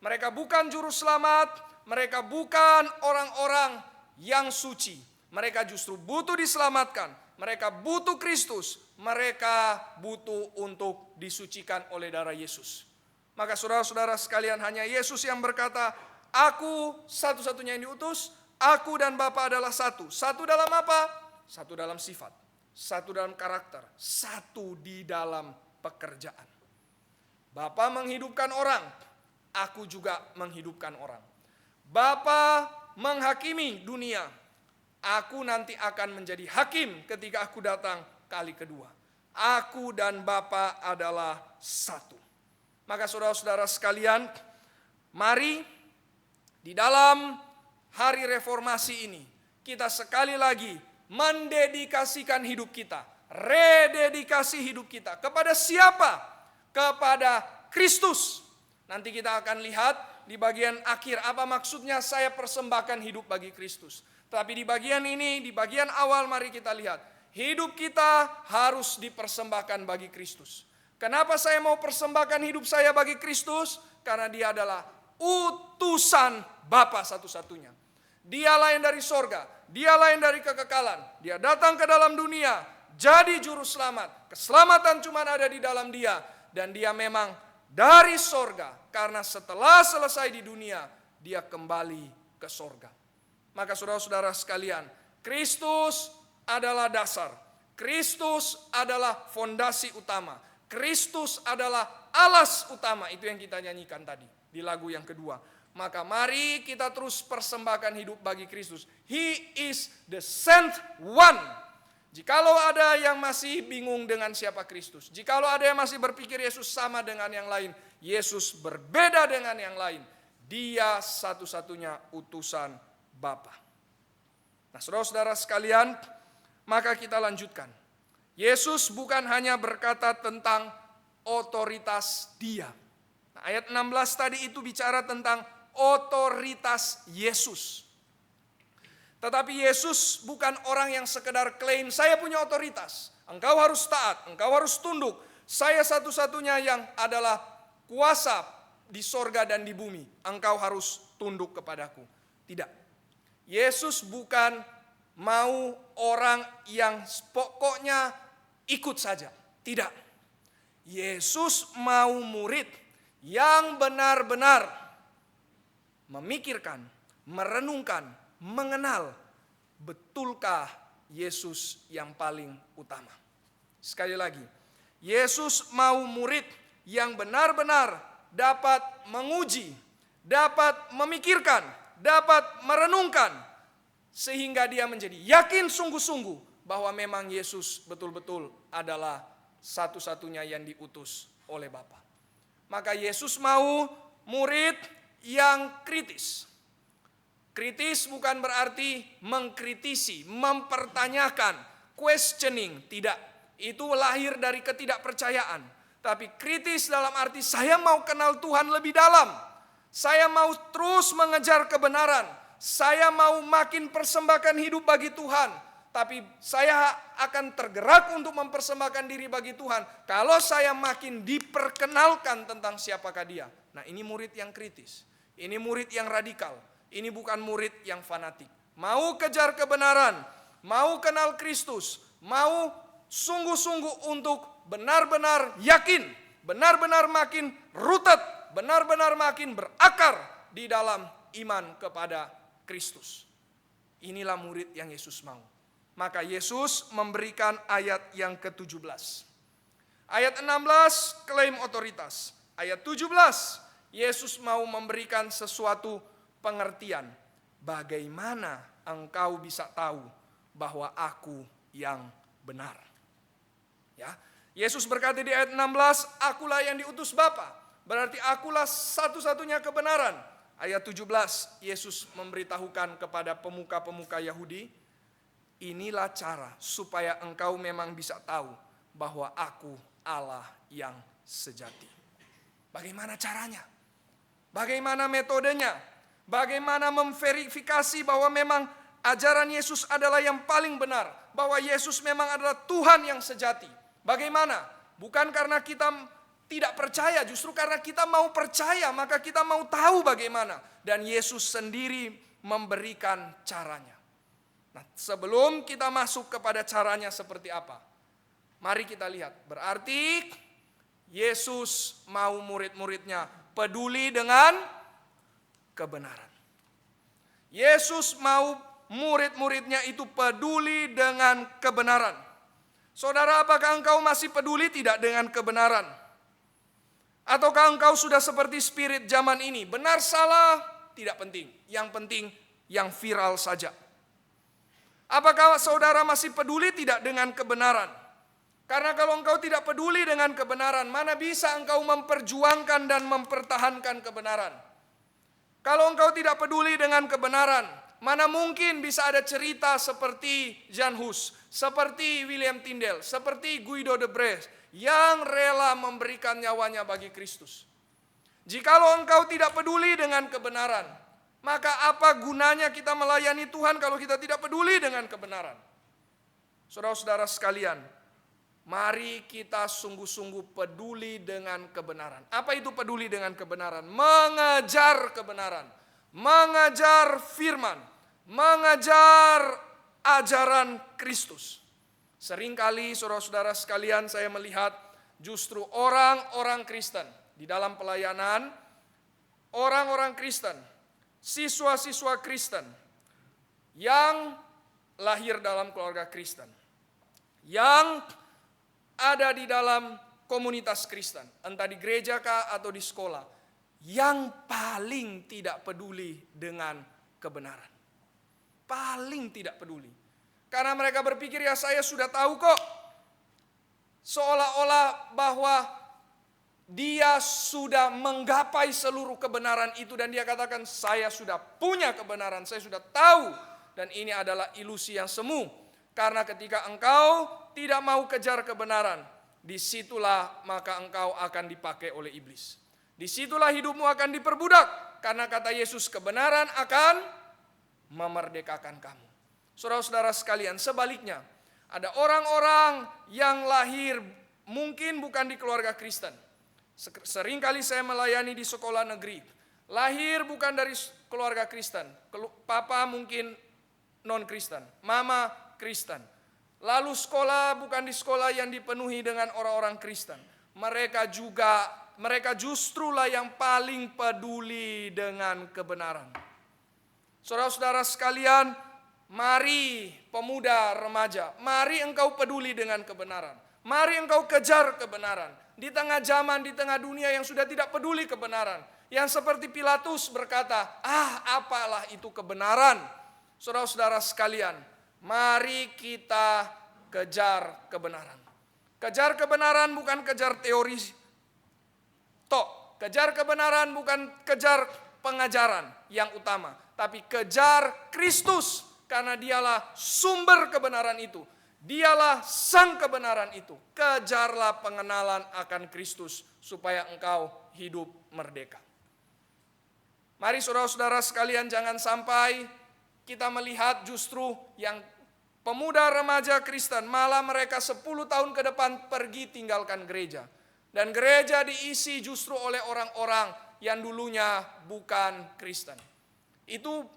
Mereka bukan juru selamat, mereka bukan orang-orang yang suci. Mereka justru butuh diselamatkan, mereka butuh Kristus, mereka butuh untuk disucikan oleh darah Yesus. Maka saudara-saudara sekalian, hanya Yesus yang berkata, aku satu-satunya yang diutus, aku dan Bapa adalah satu. Satu dalam apa? Satu dalam sifat, satu dalam karakter, satu di dalam pekerjaan. Bapa menghidupkan orang, aku juga menghidupkan orang. Bapa menghakimi dunia, aku nanti akan menjadi hakim ketika aku datang kali kedua. Aku dan Bapa adalah satu. Maka saudara-saudara sekalian, mari di dalam hari reformasi ini kita sekali lagi mendedikasikan hidup kita, rededikasi hidup kita kepada siapa? Kepada Kristus. Nanti kita akan lihat di bagian akhir apa maksudnya saya persembahkan hidup bagi Kristus. Tapi di bagian ini, di bagian awal mari kita lihat, hidup kita harus dipersembahkan bagi Kristus. Kenapa saya mau persembahkan hidup saya bagi Kristus? Karena dia adalah utusan Bapa satu-satunya. Dialah yang dari sorga, dialah yang dari kekekalan. Dia datang ke dalam dunia, jadi juru selamat. Keselamatan cuma ada di dalam dia. Dan dia memang dari sorga. Karena setelah selesai di dunia, dia kembali ke sorga. Maka saudara-saudara sekalian, Kristus adalah dasar. Kristus adalah fondasi utama. Kristus adalah alas utama. Itu yang kita nyanyikan tadi di lagu yang kedua. Maka mari kita terus persembahkan hidup bagi Kristus. He is the sent one. Jikalau ada yang masih bingung dengan siapa Kristus, jikalau ada yang masih berpikir Yesus sama dengan yang lain, Yesus berbeda dengan yang lain. Dia satu-satunya utusan Bapa. Nah, saudara-saudara sekalian, maka kita lanjutkan. Yesus bukan hanya berkata tentang otoritas dia. Nah, ayat 16 tadi itu bicara tentang otoritas Yesus. Tetapi Yesus bukan orang yang sekedar klaim, saya punya otoritas. Engkau harus taat, engkau harus tunduk. Saya satu-satunya yang adalah kuasa di sorga dan di bumi. Engkau harus tunduk kepadaku. Tidak. Yesus bukan mau orang yang pokoknya ikut saja. Tidak. Yesus mau murid yang benar-benar memikirkan, merenungkan, mengenal betulkah Yesus yang paling utama. Sekali lagi, Yesus mau murid yang benar-benar dapat menguji, dapat memikirkan, dapat merenungkan, sehingga dia menjadi yakin sungguh-sungguh bahwa memang Yesus betul-betul adalah satu-satunya yang diutus oleh Bapa. Maka Yesus mau murid yang kritis. Kritis bukan berarti mengkritisi, mempertanyakan, questioning, tidak. Itu lahir dari ketidakpercayaan. Tapi kritis dalam arti saya mau kenal Tuhan lebih dalam. Saya mau terus mengejar kebenaran. Saya mau makin persembahkan hidup bagi Tuhan. Tapi saya akan tergerak untuk mempersembahkan diri bagi Tuhan kalau saya makin diperkenalkan tentang siapakah dia. Nah, ini murid yang kritis. Ini murid yang radikal. Ini bukan murid yang fanatik. Mau kejar kebenaran, mau kenal Kristus, mau sungguh-sungguh untuk benar-benar yakin, benar-benar makin rutet, benar-benar makin berakar di dalam iman kepada Kristus. Inilah murid yang Yesus mau. Maka Yesus memberikan ayat yang ke-17. Ayat 16 klaim otoritas. Ayat 17 Yesus mau memberikan sesuatu pengertian. Bagaimana engkau bisa tahu bahwa aku yang benar? Ya, Yesus berkata di ayat 16, akulah yang diutus Bapa. Berarti akulah satu-satunya kebenaran. Ayat 17, Yesus memberitahukan kepada pemuka-pemuka Yahudi, inilah cara supaya engkau memang bisa tahu bahwa aku Allah yang sejati. Bagaimana caranya? Bagaimana metodenya? Bagaimana memverifikasi bahwa memang ajaran Yesus adalah yang paling benar, bahwa Yesus memang adalah Tuhan yang sejati? Bagaimana? Bukan karena kita tidak percaya, justru karena kita mau percaya, maka kita mau tahu bagaimana. Dan Yesus sendiri memberikan caranya. Nah, sebelum kita masuk kepada caranya seperti apa, mari kita lihat. Berarti Yesus mau murid-muridnya peduli dengan kebenaran. Yesus mau murid-muridnya itu peduli dengan kebenaran. Saudara, apakah engkau masih peduli tidak dengan kebenaran? Ataukah engkau sudah seperti spirit zaman ini? Benar salah tidak penting. Yang penting yang viral saja. Apakah saudara masih peduli tidak dengan kebenaran? Karena kalau engkau tidak peduli dengan kebenaran, mana bisa engkau memperjuangkan dan mempertahankan kebenaran? Kalau engkau tidak peduli dengan kebenaran, mana mungkin bisa ada cerita seperti Jan Hus, seperti William Tyndale, seperti Guido de Brès, yang rela memberikan nyawanya bagi Kristus. Jikalau engkau tidak peduli dengan kebenaran, maka apa gunanya kita melayani Tuhan kalau kita tidak peduli dengan kebenaran? Saudara-saudara sekalian, mari kita sungguh-sungguh peduli dengan kebenaran. Apa itu peduli dengan kebenaran? Mengejar kebenaran, mengejar firman, mengejar ajaran Kristus. Seringkali saudara-saudara sekalian saya melihat justru orang-orang Kristen di dalam pelayanan, orang-orang Kristen, siswa-siswa Kristen yang lahir dalam keluarga Kristen, yang ada di dalam komunitas Kristen, entah di gereja kah atau di sekolah, yang paling tidak peduli dengan kebenaran. Paling tidak peduli. Karena mereka berpikir, ya saya sudah tahu kok. Seolah-olah bahwa dia sudah menggapai seluruh kebenaran itu. Dan dia katakan, saya sudah punya kebenaran, saya sudah tahu. Dan ini adalah ilusi yang semu. Karena ketika engkau tidak mau kejar kebenaran, disitulah maka engkau akan dipakai oleh iblis. Disitulah hidupmu akan diperbudak. Karena kata Yesus, kebenaran akan memerdekakan kamu. Saudara-saudara sekalian, sebaliknya, ada orang-orang yang lahir mungkin bukan di keluarga Kristen. Seringkali saya melayani di sekolah negeri. Lahir bukan dari keluarga Kristen. Papa mungkin non-Kristen, mama Kristen. Lalu sekolah bukan di sekolah yang dipenuhi dengan orang-orang Kristen. Mereka justrulah yang paling peduli dengan kebenaran. Saudara-saudara sekalian, mari pemuda remaja, mari engkau peduli dengan kebenaran. Mari engkau kejar kebenaran. Di tengah zaman, di tengah dunia yang sudah tidak peduli kebenaran. Yang seperti Pilatus berkata, apalah itu kebenaran. Saudara-saudara sekalian, mari kita kejar kebenaran. Kejar kebenaran bukan kejar teori kejar kebenaran bukan kejar pengajaran yang utama, tapi kejar Kristus, karena dialah sumber kebenaran itu. Dialah sang kebenaran itu. Kejarlah pengenalan akan Kristus supaya engkau hidup merdeka. Mari saudara-saudara sekalian, jangan sampai kita melihat justru yang pemuda remaja Kristen, malah mereka 10 tahun ke depan pergi tinggalkan gereja. Dan gereja diisi justru oleh orang-orang yang dulunya bukan Kristen. Itu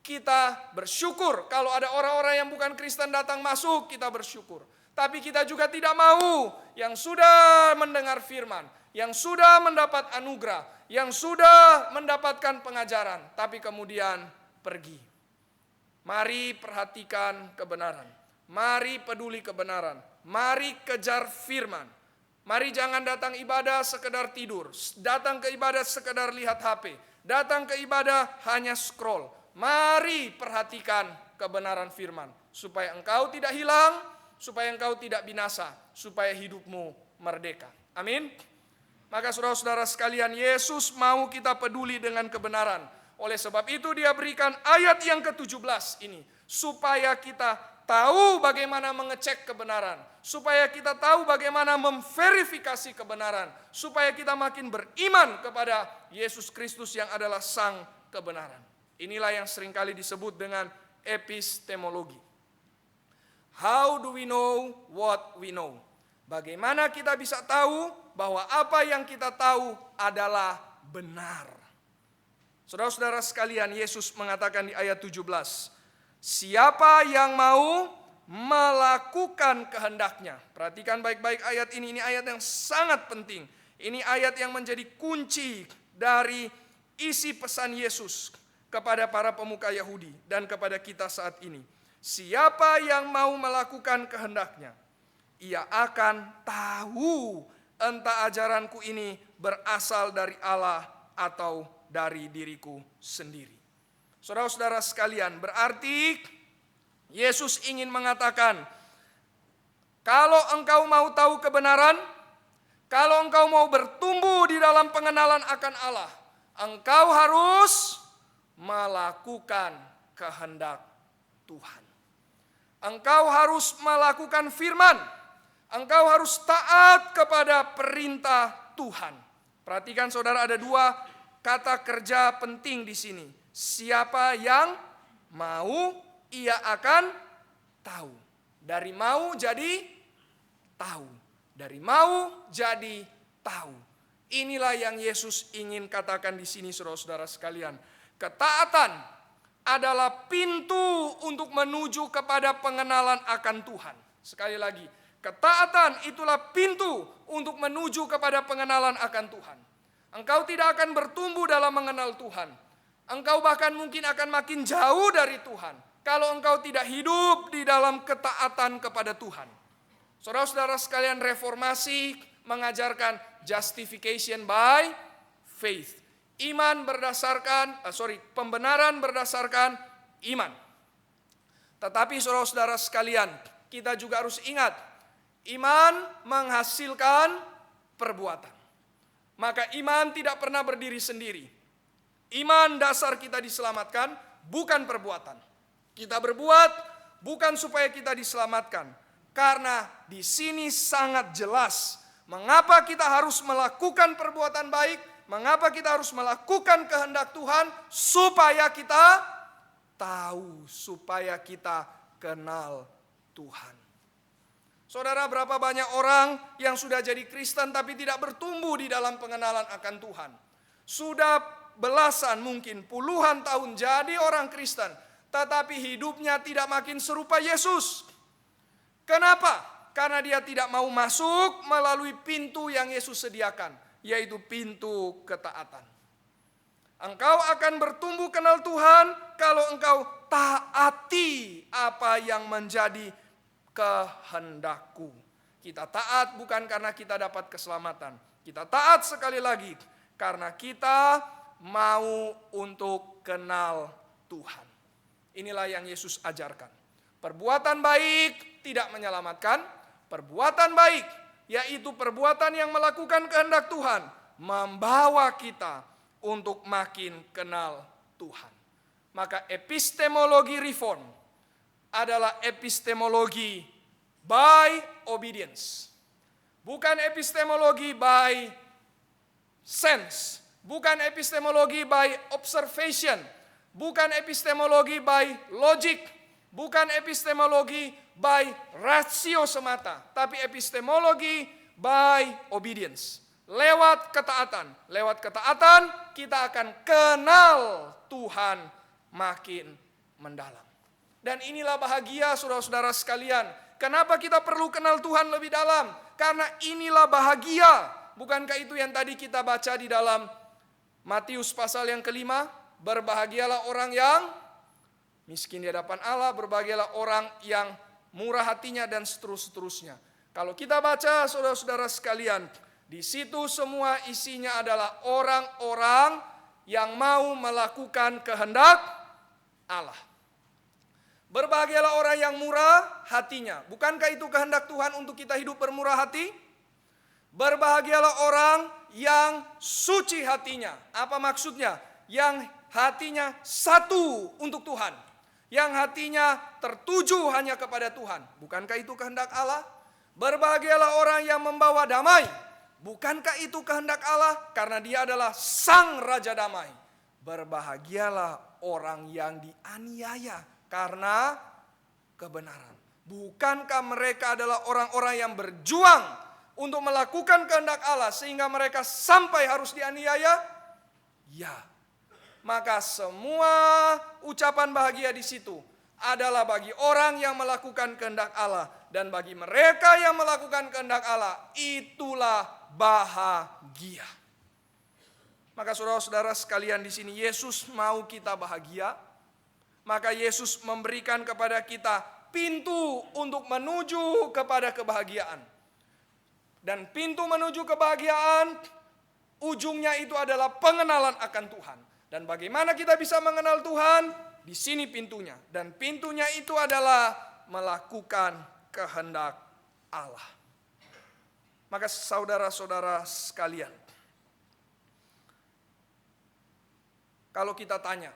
kita bersyukur kalau ada orang-orang yang bukan Kristen datang masuk, kita bersyukur. Tapi kita juga tidak mau yang sudah mendengar firman, yang sudah mendapat anugerah, yang sudah mendapatkan pengajaran, tapi kemudian pergi. Mari perhatikan kebenaran. Mari peduli kebenaran. Mari kejar firman. Mari jangan datang ibadah sekedar tidur. Datang ke ibadah sekedar lihat HP. Datang ke ibadah hanya scroll. Mari perhatikan kebenaran firman. Supaya engkau tidak hilang. Supaya engkau tidak binasa. Supaya hidupmu merdeka. Amin. Maka saudara-saudara sekalian, Yesus mau kita peduli dengan kebenaran. Oleh sebab itu dia berikan ayat yang ke-17 ini. Supaya kita tahu bagaimana mengecek kebenaran, supaya kita tahu bagaimana memverifikasi kebenaran, supaya kita makin beriman kepada Yesus Kristus yang adalah sang kebenaran. Inilah yang seringkali disebut dengan epistemologi. How do we know what we know? Bagaimana kita bisa tahu bahwa apa yang kita tahu adalah benar? Saudara-saudara sekalian, Yesus mengatakan di ayat 17, siapa yang mau melakukan kehendaknya. Perhatikan baik-baik ayat ini ayat yang sangat penting. Ini ayat yang menjadi kunci dari isi pesan Yesus kepada para pemuka Yahudi dan kepada kita saat ini. Siapa yang mau melakukan kehendaknya, ia akan tahu entah ajaranku ini berasal dari Allah atau dari diriku sendiri. Saudara-saudara sekalian, berarti Yesus ingin mengatakan, kalau engkau mau tahu kebenaran, kalau engkau mau bertumbuh di dalam pengenalan akan Allah, engkau harus melakukan kehendak Tuhan. Engkau harus melakukan firman. Engkau harus taat kepada perintah Tuhan. Perhatikan saudara, ada dua kata kerja penting di sini. Siapa yang mau, ia akan tahu. Dari mau jadi tahu. Dari mau jadi tahu. Inilah yang Yesus ingin katakan di sini, saudara-saudara sekalian. Ketaatan adalah pintu untuk menuju kepada pengenalan akan Tuhan. Sekali lagi, ketaatan itulah pintu untuk menuju kepada pengenalan akan Tuhan. Engkau tidak akan bertumbuh dalam mengenal Tuhan. Engkau bahkan mungkin akan makin jauh dari Tuhan kalau engkau tidak hidup di dalam ketaatan kepada Tuhan. Saudara-saudara sekalian, reformasi mengajarkan justification by faith. Pembenaran berdasarkan iman. Tetapi saudara-saudara sekalian, kita juga harus ingat, iman menghasilkan perbuatan. Maka iman tidak pernah berdiri sendiri. Iman dasar kita diselamatkan bukan perbuatan. Kita berbuat bukan supaya kita diselamatkan. Karena di sini sangat jelas mengapa kita harus melakukan perbuatan baik. Mengapa kita harus melakukan kehendak Tuhan? Supaya kita tahu, supaya kita kenal Tuhan. Saudara, berapa banyak orang yang sudah jadi Kristen tapi tidak bertumbuh di dalam pengenalan akan Tuhan. Sudah belasan, mungkin puluhan tahun jadi orang Kristen, tetapi hidupnya tidak makin serupa Yesus. Kenapa? Karena dia tidak mau masuk melalui pintu yang Yesus sediakan, yaitu pintu ketaatan. Engkau akan bertumbuh kenal Tuhan kalau engkau taati apa yang menjadi kehendakku. Kita taat bukan karena kita dapat keselamatan. Kita taat sekali lagi karena kita mau untuk kenal Tuhan. Inilah yang Yesus ajarkan. Perbuatan baik tidak menyelamatkan. Perbuatan baik, yaitu perbuatan yang melakukan kehendak Tuhan, membawa kita untuk makin kenal Tuhan. Maka epistemologi reform adalah epistemologi by obedience. Bukan epistemologi by sense. Bukan epistemologi by observation. Bukan epistemologi by logic. Bukan epistemologi by rasio semata, tapi epistemologi by obedience. Lewat ketaatan. Lewat ketaatan kita akan kenal Tuhan makin mendalam. Dan inilah bahagia saudara-saudara sekalian. Kenapa kita perlu kenal Tuhan lebih dalam? Karena inilah bahagia. Bukankah itu yang tadi kita baca di dalam Matius pasal yang kelima? Berbahagialah orang yang miskin di hadapan Allah, berbahagialah orang yang murah hatinya, dan seterusnya. Kalau kita baca saudara-saudara sekalian, di situ semua isinya adalah orang-orang yang mau melakukan kehendak Allah. Berbahagialah orang yang murah hatinya. Bukankah itu kehendak Tuhan untuk kita hidup bermurah hati? Berbahagialah orang yang suci hatinya. Apa maksudnya? Yang hatinya satu untuk Tuhan. yang hatinya tertuju hanya kepada Tuhan. Bukankah itu kehendak Allah? Berbahagialah orang yang membawa damai. Bukankah itu kehendak Allah? Karena Dia adalah Sang Raja Damai. Berbahagialah orang yang dianiaya karena kebenaran. Bukankah mereka adalah orang-orang yang berjuang untuk melakukan kehendak Allah sehingga mereka sampai harus dianiaya? Ya. Maka semua ucapan bahagia di situ adalah bagi orang yang melakukan kehendak Allah, dan bagi mereka yang melakukan kehendak Allah itulah bahagia. Maka saudara-saudara sekalian di sini, Yesus mau kita bahagia. Maka Yesus memberikan kepada kita pintu untuk menuju kepada kebahagiaan. Dan pintu menuju kebahagiaan ujungnya itu adalah pengenalan akan Tuhan. Dan bagaimana kita bisa mengenal Tuhan? Di sini pintunya. Dan pintunya itu adalah melakukan kehendak Allah. Maka saudara-saudara sekalian, kalau kita tanya,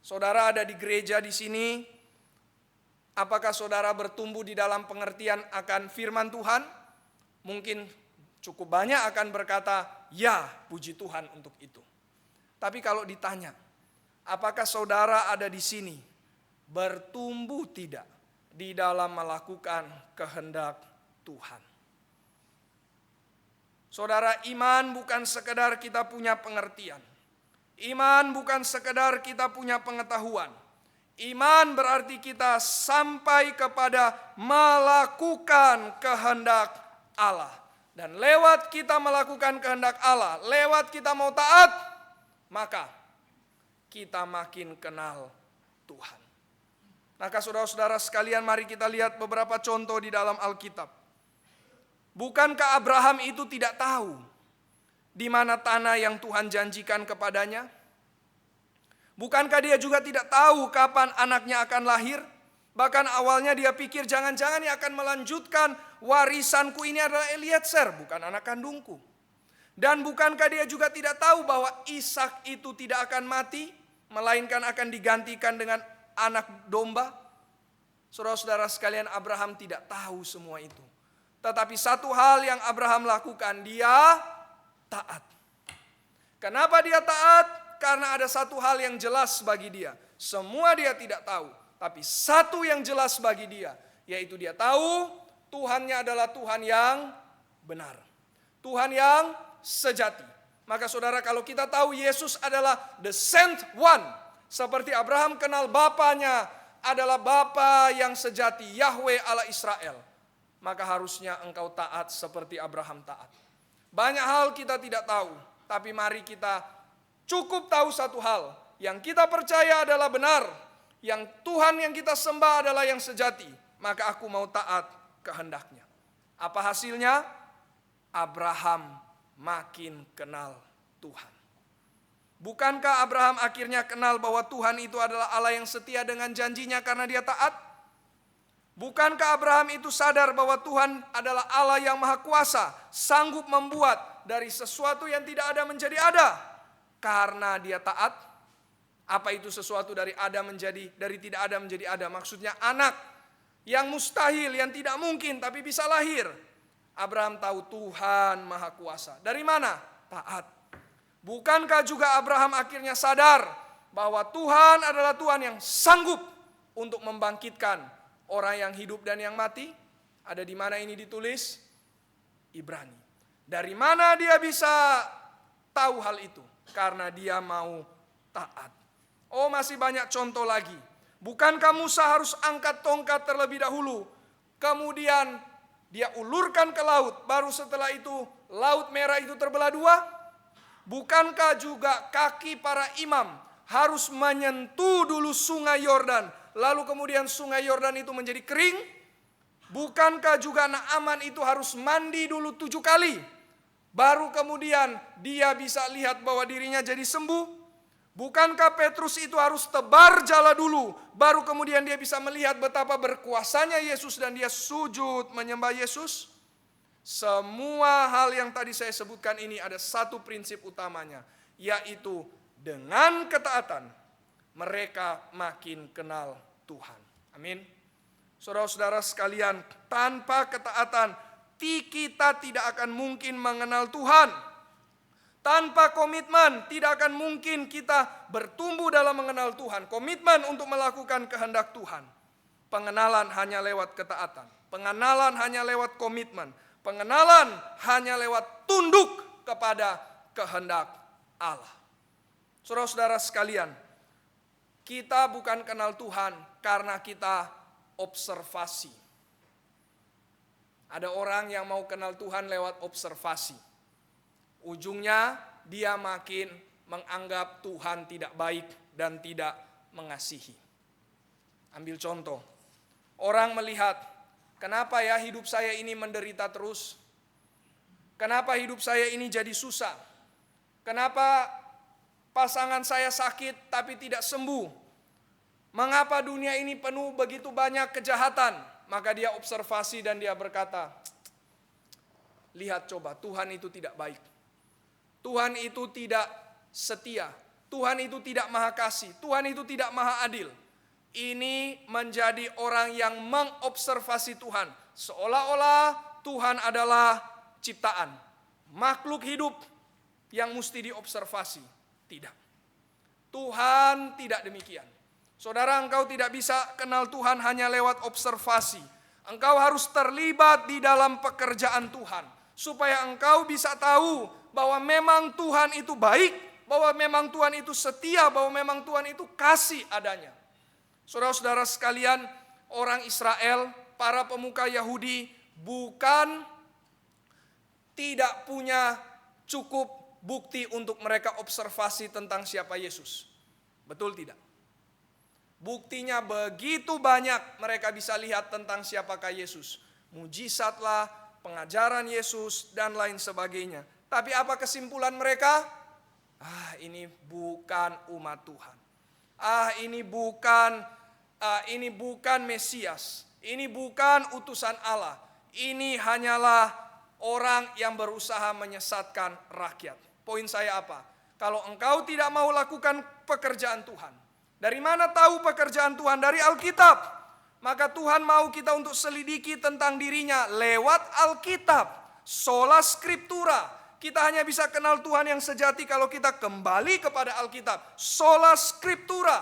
saudara ada di gereja di sini, apakah saudara bertumbuh di dalam pengertian akan firman Tuhan? Mungkin cukup banyak akan berkata, ya, puji Tuhan untuk itu. Tapi kalau ditanya, apakah saudara ada di sini bertumbuh tidak di dalam melakukan kehendak Tuhan? Saudara, iman bukan sekedar kita punya pengertian. Iman bukan sekedar kita punya pengetahuan. Iman berarti kita sampai kepada melakukan kehendak Allah. Dan lewat kita melakukan kehendak Allah, lewat kita mau taat, maka kita makin kenal Tuhan. Maka saudara-saudara sekalian, mari kita lihat beberapa contoh di dalam Alkitab. Bukankah Abraham itu tidak tahu di mana tanah yang Tuhan janjikan kepadanya? Bukankah dia juga tidak tahu kapan anaknya akan lahir? Bahkan awalnya dia pikir jangan-jangan yang akan melanjutkan warisanku ini adalah Eliezer, bukan anak kandungku. Dan bukankah dia juga tidak tahu bahwa Ishak itu tidak akan mati, melainkan akan digantikan dengan anak domba? Saudara-saudara sekalian, Abraham tidak tahu semua itu. Tetapi satu hal yang Abraham lakukan, dia taat. Kenapa dia taat? Karena ada satu hal yang jelas bagi dia. Semua dia tidak tahu, tapi satu yang jelas bagi dia, yaitu dia tahu Tuhannya adalah Tuhan yang benar, Tuhan yang sejati. Maka saudara, kalau kita tahu Yesus adalah the sent one, seperti Abraham kenal bapanya adalah Bapa yang sejati, Yahweh Allah Israel, maka harusnya engkau taat seperti Abraham taat. Banyak hal kita tidak tahu, tapi mari kita cukup tahu satu hal, yang kita percaya adalah benar, yang Tuhan yang kita sembah adalah yang sejati, maka aku mau taat kehendaknya. Apa hasilnya? Abraham makin kenal Tuhan. Bukankah Abraham akhirnya kenal bahwa Tuhan itu adalah Allah yang setia dengan janjinya karena dia taat? Bukankah Abraham itu sadar bahwa Tuhan adalah Allah yang maha kuasa, sanggup membuat dari sesuatu yang tidak ada menjadi ada karena dia taat? Apa itu sesuatu dari tidak ada menjadi ada? Maksudnya anak yang mustahil, yang tidak mungkin tapi bisa lahir. Abraham tahu Tuhan maha kuasa. Dari mana? Taat. Bukankah juga Abraham akhirnya sadar bahwa Tuhan adalah Tuhan yang sanggup untuk membangkitkan orang yang hidup dan yang mati? Ada di mana ini ditulis? Ibrani. Dari mana dia bisa tahu hal itu? Karena dia mau taat. Oh, masih banyak contoh lagi. Bukankah Musa harus angkat tongkat terlebih dahulu, kemudian dia ulurkan ke laut, baru setelah itu laut merah itu terbelah dua? Bukankah juga kaki para imam harus menyentuh dulu sungai Yordan, lalu kemudian sungai Yordan itu menjadi kering? Bukankah juga Naaman itu harus mandi dulu 7 kali, baru kemudian dia bisa lihat bahwa dirinya jadi sembuh? Bukankah Petrus itu harus tebar jala dulu, baru kemudian dia bisa melihat betapa berkuasanya Yesus dan dia sujud menyembah Yesus? Semua hal yang tadi saya sebutkan ini ada satu prinsip utamanya, yaitu dengan ketaatan, mereka makin kenal Tuhan. Amin. Saudara-saudara sekalian, tanpa ketaatan kita tidak akan mungkin mengenal Tuhan. Tanpa komitmen tidak akan mungkin kita bertumbuh dalam mengenal Tuhan. Komitmen untuk melakukan kehendak Tuhan. Pengenalan hanya lewat ketaatan. Pengenalan hanya lewat komitmen. Pengenalan hanya lewat tunduk kepada kehendak Allah. Saudara-saudara sekalian, kita bukan kenal Tuhan karena kita observasi. Ada orang yang mau kenal Tuhan lewat observasi. Ujungnya dia makin menganggap Tuhan tidak baik dan tidak mengasihi. Ambil contoh. Orang melihat, kenapa ya hidup saya ini menderita terus? Kenapa hidup saya ini jadi susah? Kenapa pasangan saya sakit tapi tidak sembuh? Mengapa dunia ini penuh begitu banyak kejahatan? Maka dia observasi dan dia berkata, lihat coba, Tuhan itu tidak baik. Tuhan itu tidak setia. Tuhan itu tidak maha kasih. Tuhan itu tidak maha adil. Ini menjadi orang yang mengobservasi Tuhan. Seolah-olah Tuhan adalah ciptaan. Makhluk hidup yang mesti diobservasi. Tidak. Tuhan tidak demikian. Saudara, engkau tidak bisa kenal Tuhan hanya lewat observasi. Engkau harus terlibat di dalam pekerjaan Tuhan. Supaya engkau bisa tahu bahwa memang Tuhan itu baik, bahwa memang Tuhan itu setia, bahwa memang Tuhan itu kasih adanya. Saudara-saudara sekalian, orang Israel, para pemuka Yahudi bukan tidak punya cukup bukti untuk mereka observasi tentang siapa Yesus. Betul tidak? Buktinya begitu banyak mereka bisa lihat tentang siapakah Yesus. Mujizatlah, pengajaran Yesus, dan lain sebagainya. Tapi apa kesimpulan mereka? Ini bukan umat Tuhan. Ini bukan Mesias. Ini bukan utusan Allah. Ini hanyalah orang yang berusaha menyesatkan rakyat. Poin saya apa? Kalau engkau tidak mau lakukan pekerjaan Tuhan, dari mana tahu pekerjaan Tuhan? Dari Alkitab. Maka Tuhan mau kita untuk selidiki tentang dirinya lewat Alkitab. Sola Scriptura. Kita hanya bisa kenal Tuhan yang sejati kalau kita kembali kepada Alkitab. Sola Scriptura.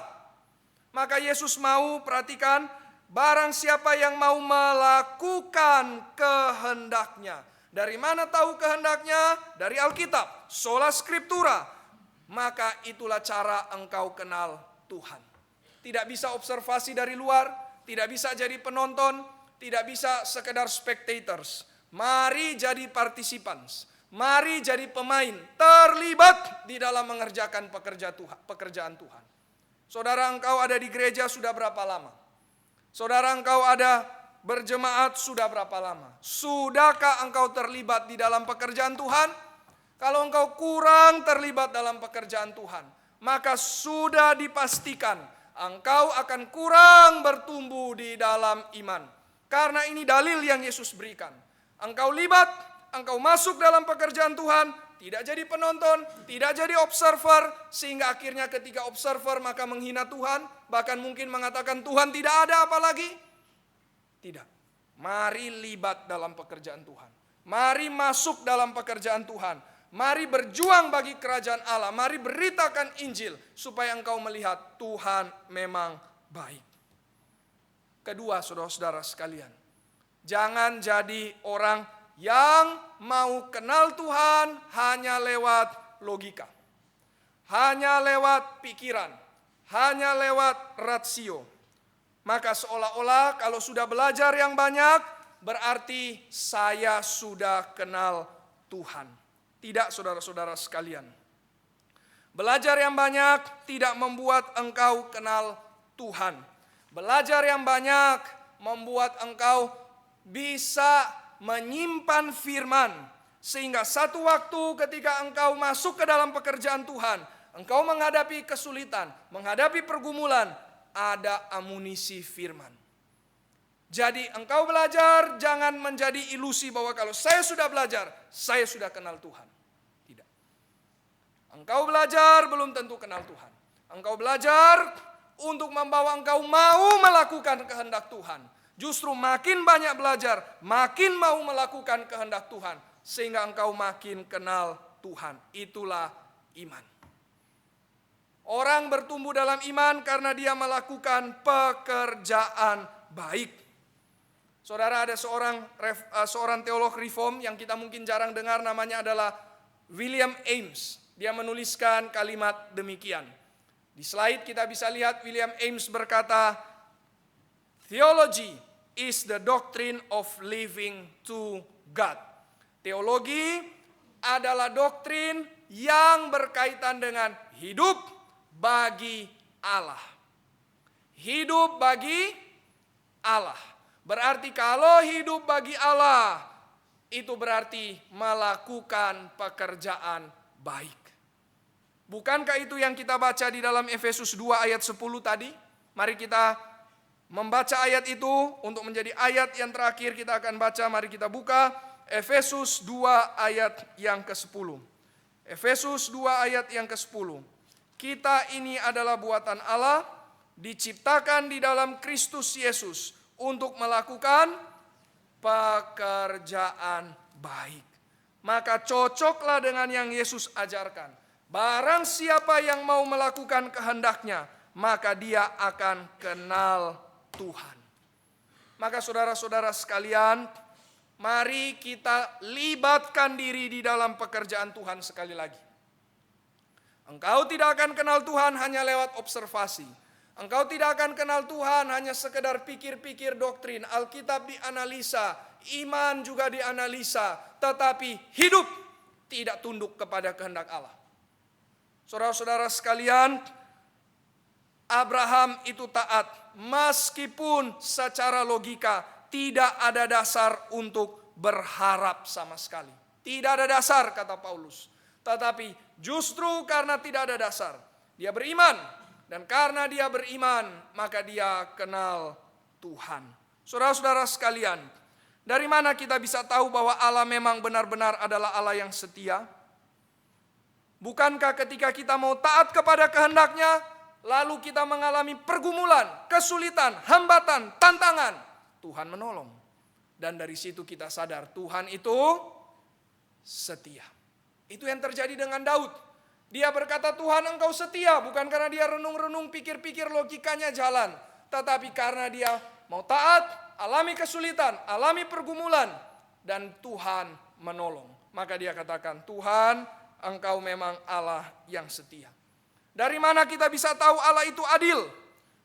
Maka Yesus mau, perhatikan, barang siapa yang mau melakukan kehendaknya. Dari mana tahu kehendaknya? Dari Alkitab. Sola Scriptura. Maka itulah cara engkau kenal Tuhan. Tidak bisa observasi dari luar, tidak bisa jadi penonton, tidak bisa sekedar spectators. Mari jadi participants, mari jadi pemain, terlibat di dalam mengerjakan pekerjaan Tuhan. Saudara, engkau ada di gereja sudah berapa lama? Saudara, engkau ada berjemaat sudah berapa lama? Sudahkah engkau terlibat di dalam pekerjaan Tuhan? Kalau engkau kurang terlibat dalam pekerjaan Tuhan, maka sudah dipastikan engkau akan kurang bertumbuh di dalam iman. Karena ini dalil yang Yesus berikan. Engkau libat, engkau masuk dalam pekerjaan Tuhan, tidak jadi penonton, tidak jadi observer, sehingga akhirnya ketika observer maka menghina Tuhan, bahkan mungkin mengatakan Tuhan tidak ada apalagi. Tidak. Mari libat dalam pekerjaan Tuhan. Mari masuk dalam pekerjaan Tuhan. Mari berjuang bagi kerajaan Allah. Mari beritakan Injil supaya engkau melihat Tuhan memang baik. Kedua, saudara-saudara sekalian, jangan jadi orang yang mau kenal Tuhan hanya lewat logika, hanya lewat pikiran, hanya lewat rasio. Maka seolah-olah kalau sudah belajar yang banyak, berarti saya sudah kenal Tuhan. Tidak, saudara-saudara sekalian. Belajar yang banyak tidak membuat engkau kenal Tuhan. Belajar yang banyak membuat engkau bisa menyimpan firman. Sehingga satu waktu ketika engkau masuk ke dalam pekerjaan Tuhan, engkau menghadapi kesulitan, menghadapi pergumulan, ada amunisi firman. Jadi engkau belajar, jangan menjadi ilusi bahwa kalau saya sudah belajar, saya sudah kenal Tuhan. Tidak. Engkau belajar belum tentu kenal Tuhan. Engkau belajar untuk membawa engkau mau melakukan kehendak Tuhan. Justru makin banyak belajar, makin mau melakukan kehendak Tuhan. Sehingga engkau makin kenal Tuhan. Itulah iman. Orang bertumbuh dalam iman karena dia melakukan pekerjaan baik. Saudara, ada seorang teolog reform yang kita mungkin jarang dengar, namanya adalah William Ames. Dia menuliskan kalimat demikian. Di slide kita bisa lihat William Ames berkata, "Theology is the doctrine of living to God." Teologi adalah doktrin yang berkaitan dengan hidup bagi Allah. Hidup bagi Allah. Berarti kalau hidup bagi Allah, itu berarti melakukan pekerjaan baik. Bukankah itu yang kita baca di dalam Efesus 2 ayat 10 tadi? Mari kita membaca ayat itu untuk menjadi ayat yang terakhir kita akan baca. Mari kita buka Efesus 2 ayat yang ke-10. Efesus 2 ayat yang ke-10. Kita ini adalah buatan Allah, diciptakan di dalam Kristus Yesus untuk melakukan pekerjaan baik. Maka cocoklah dengan yang Yesus ajarkan. Barang siapa yang mau melakukan kehendaknya, maka dia akan kenal Tuhan. Maka saudara-saudara sekalian, mari kita libatkan diri di dalam pekerjaan Tuhan sekali lagi. Engkau tidak akan kenal Tuhan hanya lewat observasi. Engkau tidak akan kenal Tuhan hanya sekedar pikir-pikir doktrin. Alkitab dianalisa, iman juga dianalisa, tetapi hidup tidak tunduk kepada kehendak Allah. Saudara-saudara sekalian, Abraham itu taat meskipun secara logika tidak ada dasar untuk berharap sama sekali. Tidak ada dasar, kata Paulus. Tetapi justru karena tidak ada dasar, dia beriman. Dan karena dia beriman, maka dia kenal Tuhan. Saudara-saudara sekalian, dari mana kita bisa tahu bahwa Allah memang benar-benar adalah Allah yang setia? Bukankah ketika kita mau taat kepada kehendaknya, lalu kita mengalami pergumulan, kesulitan, hambatan, tantangan, Tuhan menolong. Dan dari situ kita sadar Tuhan itu setia. Itu yang terjadi dengan Daud. Dia berkata, Tuhan engkau setia, bukan karena dia renung-renung, pikir-pikir logikanya jalan. Tetapi karena dia mau taat, alami kesulitan, alami pergumulan, dan Tuhan menolong. Maka dia katakan, Tuhan engkau memang Allah yang setia. Dari mana kita bisa tahu Allah itu adil?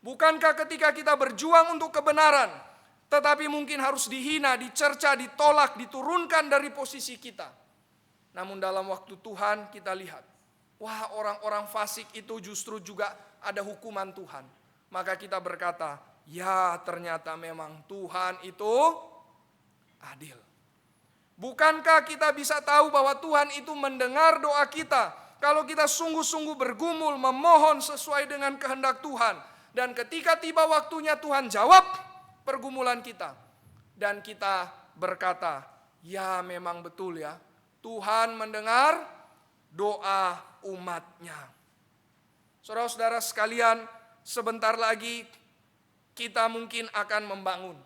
Bukankah ketika kita berjuang untuk kebenaran, tetapi mungkin harus dihina, dicerca, ditolak, diturunkan dari posisi kita. Namun dalam waktu Tuhan kita lihat, wah, orang-orang fasik itu justru juga ada hukuman Tuhan. Maka kita berkata, ya ternyata memang Tuhan itu adil. Bukankah kita bisa tahu bahwa Tuhan itu mendengar doa kita kalau kita sungguh-sungguh bergumul memohon sesuai dengan kehendak Tuhan. Dan ketika tiba waktunya Tuhan jawab pergumulan kita. Dan kita berkata, ya memang betul ya, Tuhan mendengar doa umatnya. Saudara-saudara sekalian, sebentar lagi kita mungkin akan membangun.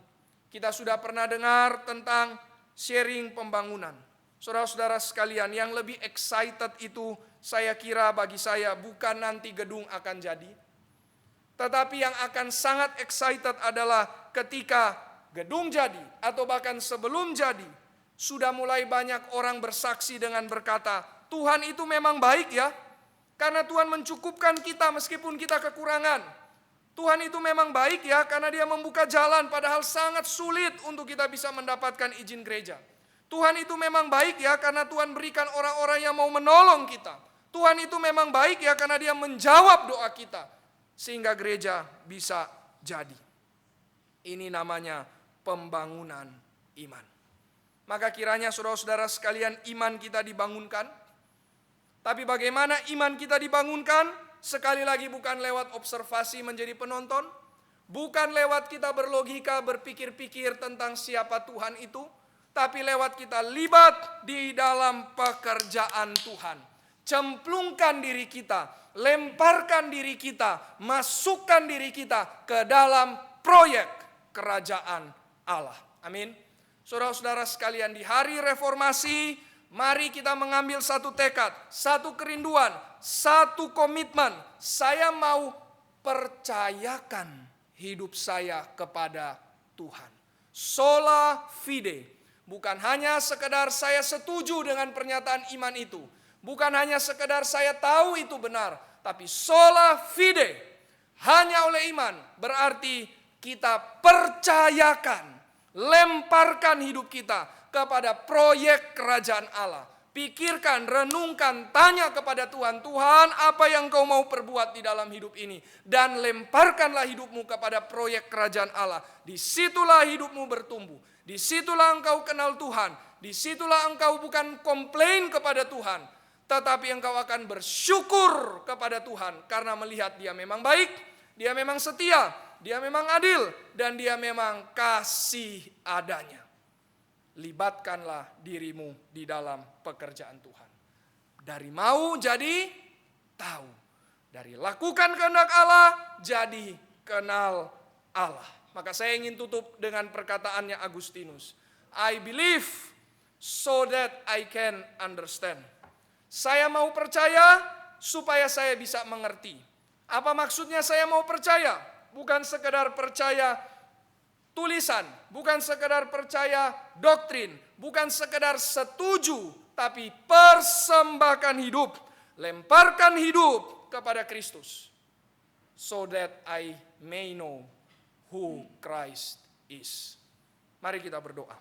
Kita sudah pernah dengar tentang sharing pembangunan. Saudara-saudara sekalian, yang lebih excited itu saya kira bagi saya bukan nanti gedung akan jadi. Tetapi yang akan sangat excited adalah ketika gedung jadi atau bahkan sebelum jadi, sudah mulai banyak orang bersaksi dengan berkata, Tuhan itu memang baik ya, karena Tuhan mencukupkan kita meskipun kita kekurangan. Tuhan itu memang baik ya, karena dia membuka jalan padahal sangat sulit untuk kita bisa mendapatkan izin gereja. Tuhan itu memang baik ya, karena Tuhan berikan orang-orang yang mau menolong kita. Tuhan itu memang baik ya, karena dia menjawab doa kita. Sehingga gereja bisa jadi. Ini namanya pembangunan iman. Maka kiranya saudara-saudara sekalian iman kita dibangunkan. Tapi bagaimana iman kita dibangunkan? Sekali lagi bukan lewat observasi menjadi penonton. Bukan lewat kita berlogika, berpikir-pikir tentang siapa Tuhan itu. Tapi lewat kita libat di dalam pekerjaan Tuhan. Cemplungkan diri kita lemparkan diri kita, masukkan diri kita ke dalam proyek kerajaan Allah. Amin. Saudara-saudara sekalian, di hari reformasi, mari kita mengambil satu tekad, satu kerinduan, satu komitmen. Saya mau percayakan hidup saya kepada Tuhan. Sola fide. Bukan hanya sekedar saya setuju dengan pernyataan iman itu. Bukan hanya sekedar saya tahu itu benar. Tapi sola fide. Hanya oleh iman. Berarti kita percayakan. Lemparkan hidup kita kepada proyek kerajaan Allah. Pikirkan, renungkan, tanya kepada Tuhan. Tuhan, apa yang Kau mau perbuat di dalam hidup ini? Dan lemparkanlah hidupmu kepada proyek kerajaan Allah. Disitulah hidupmu bertumbuh. Disitulah engkau kenal Tuhan. Disitulah engkau bukan komplain kepada Tuhan. Tetapi engkau akan bersyukur kepada Tuhan. Karena melihat Dia memang baik. Dia memang setia. Dia memang adil. Dan Dia memang kasih adanya. Libatkanlah dirimu di dalam pekerjaan Tuhan. Dari mau jadi tahu. Dari lakukan kehendak Allah jadi kenal Allah. Maka saya ingin tutup dengan perkataannya Agustinus. I believe so that I can understand. Saya mau percaya supaya saya bisa mengerti. Apa maksudnya saya mau percaya? Bukan sekedar percaya tulisan, bukan sekedar percaya doktrin, bukan sekedar setuju, tapi persembahkan hidup, lemparkan hidup kepada Kristus. So that I may know who Christ is. Mari kita berdoa.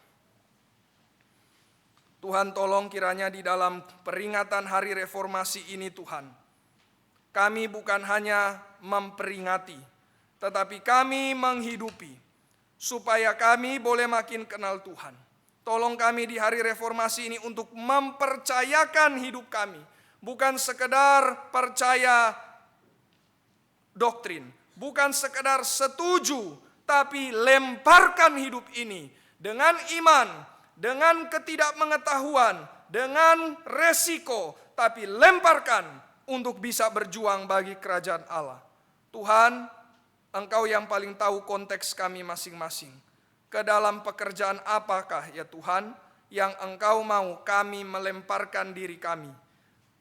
Tuhan, tolong kiranya di dalam peringatan hari reformasi ini Tuhan, kami bukan hanya memperingati, tetapi kami menghidupi, supaya kami boleh makin kenal Tuhan. Tolong kami di hari reformasi ini untuk mempercayakan hidup kami, bukan sekedar percaya doktrin, bukan sekedar setuju, tapi lemparkan hidup ini dengan iman, dengan ketidakmengetahuan, dengan resiko, tapi lemparkan untuk bisa berjuang bagi kerajaan Allah. Tuhan, Engkau yang paling tahu konteks kami masing-masing. Ke dalam pekerjaan apakah ya Tuhan yang Engkau mau kami melemparkan diri kami?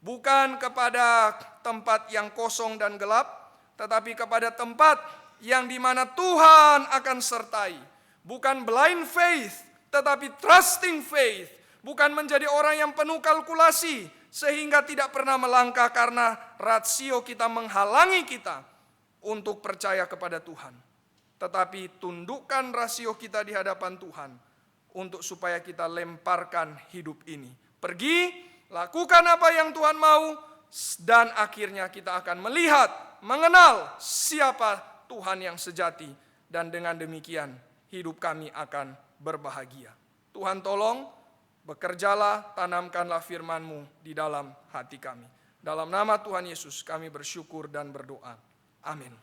Bukan kepada tempat yang kosong dan gelap, tetapi kepada tempat yang dimana Tuhan akan sertai. Bukan blind faith, tetapi trusting faith. Bukan menjadi orang yang penuh kalkulasi, sehingga tidak pernah melangkah karena rasio kita menghalangi kita untuk percaya kepada Tuhan. Tetapi tundukkan rasio kita di hadapan Tuhan, untuk supaya kita lemparkan hidup ini. Pergi, lakukan apa yang Tuhan mau, dan akhirnya kita akan melihat, mengenal siapa Tuhan yang sejati, dan dengan demikian hidup kami akan berbahagia. Tuhan tolong, bekerjalah, tanamkanlah firman-Mu di dalam hati kami. Dalam nama Tuhan Yesus kami bersyukur dan berdoa. Amin.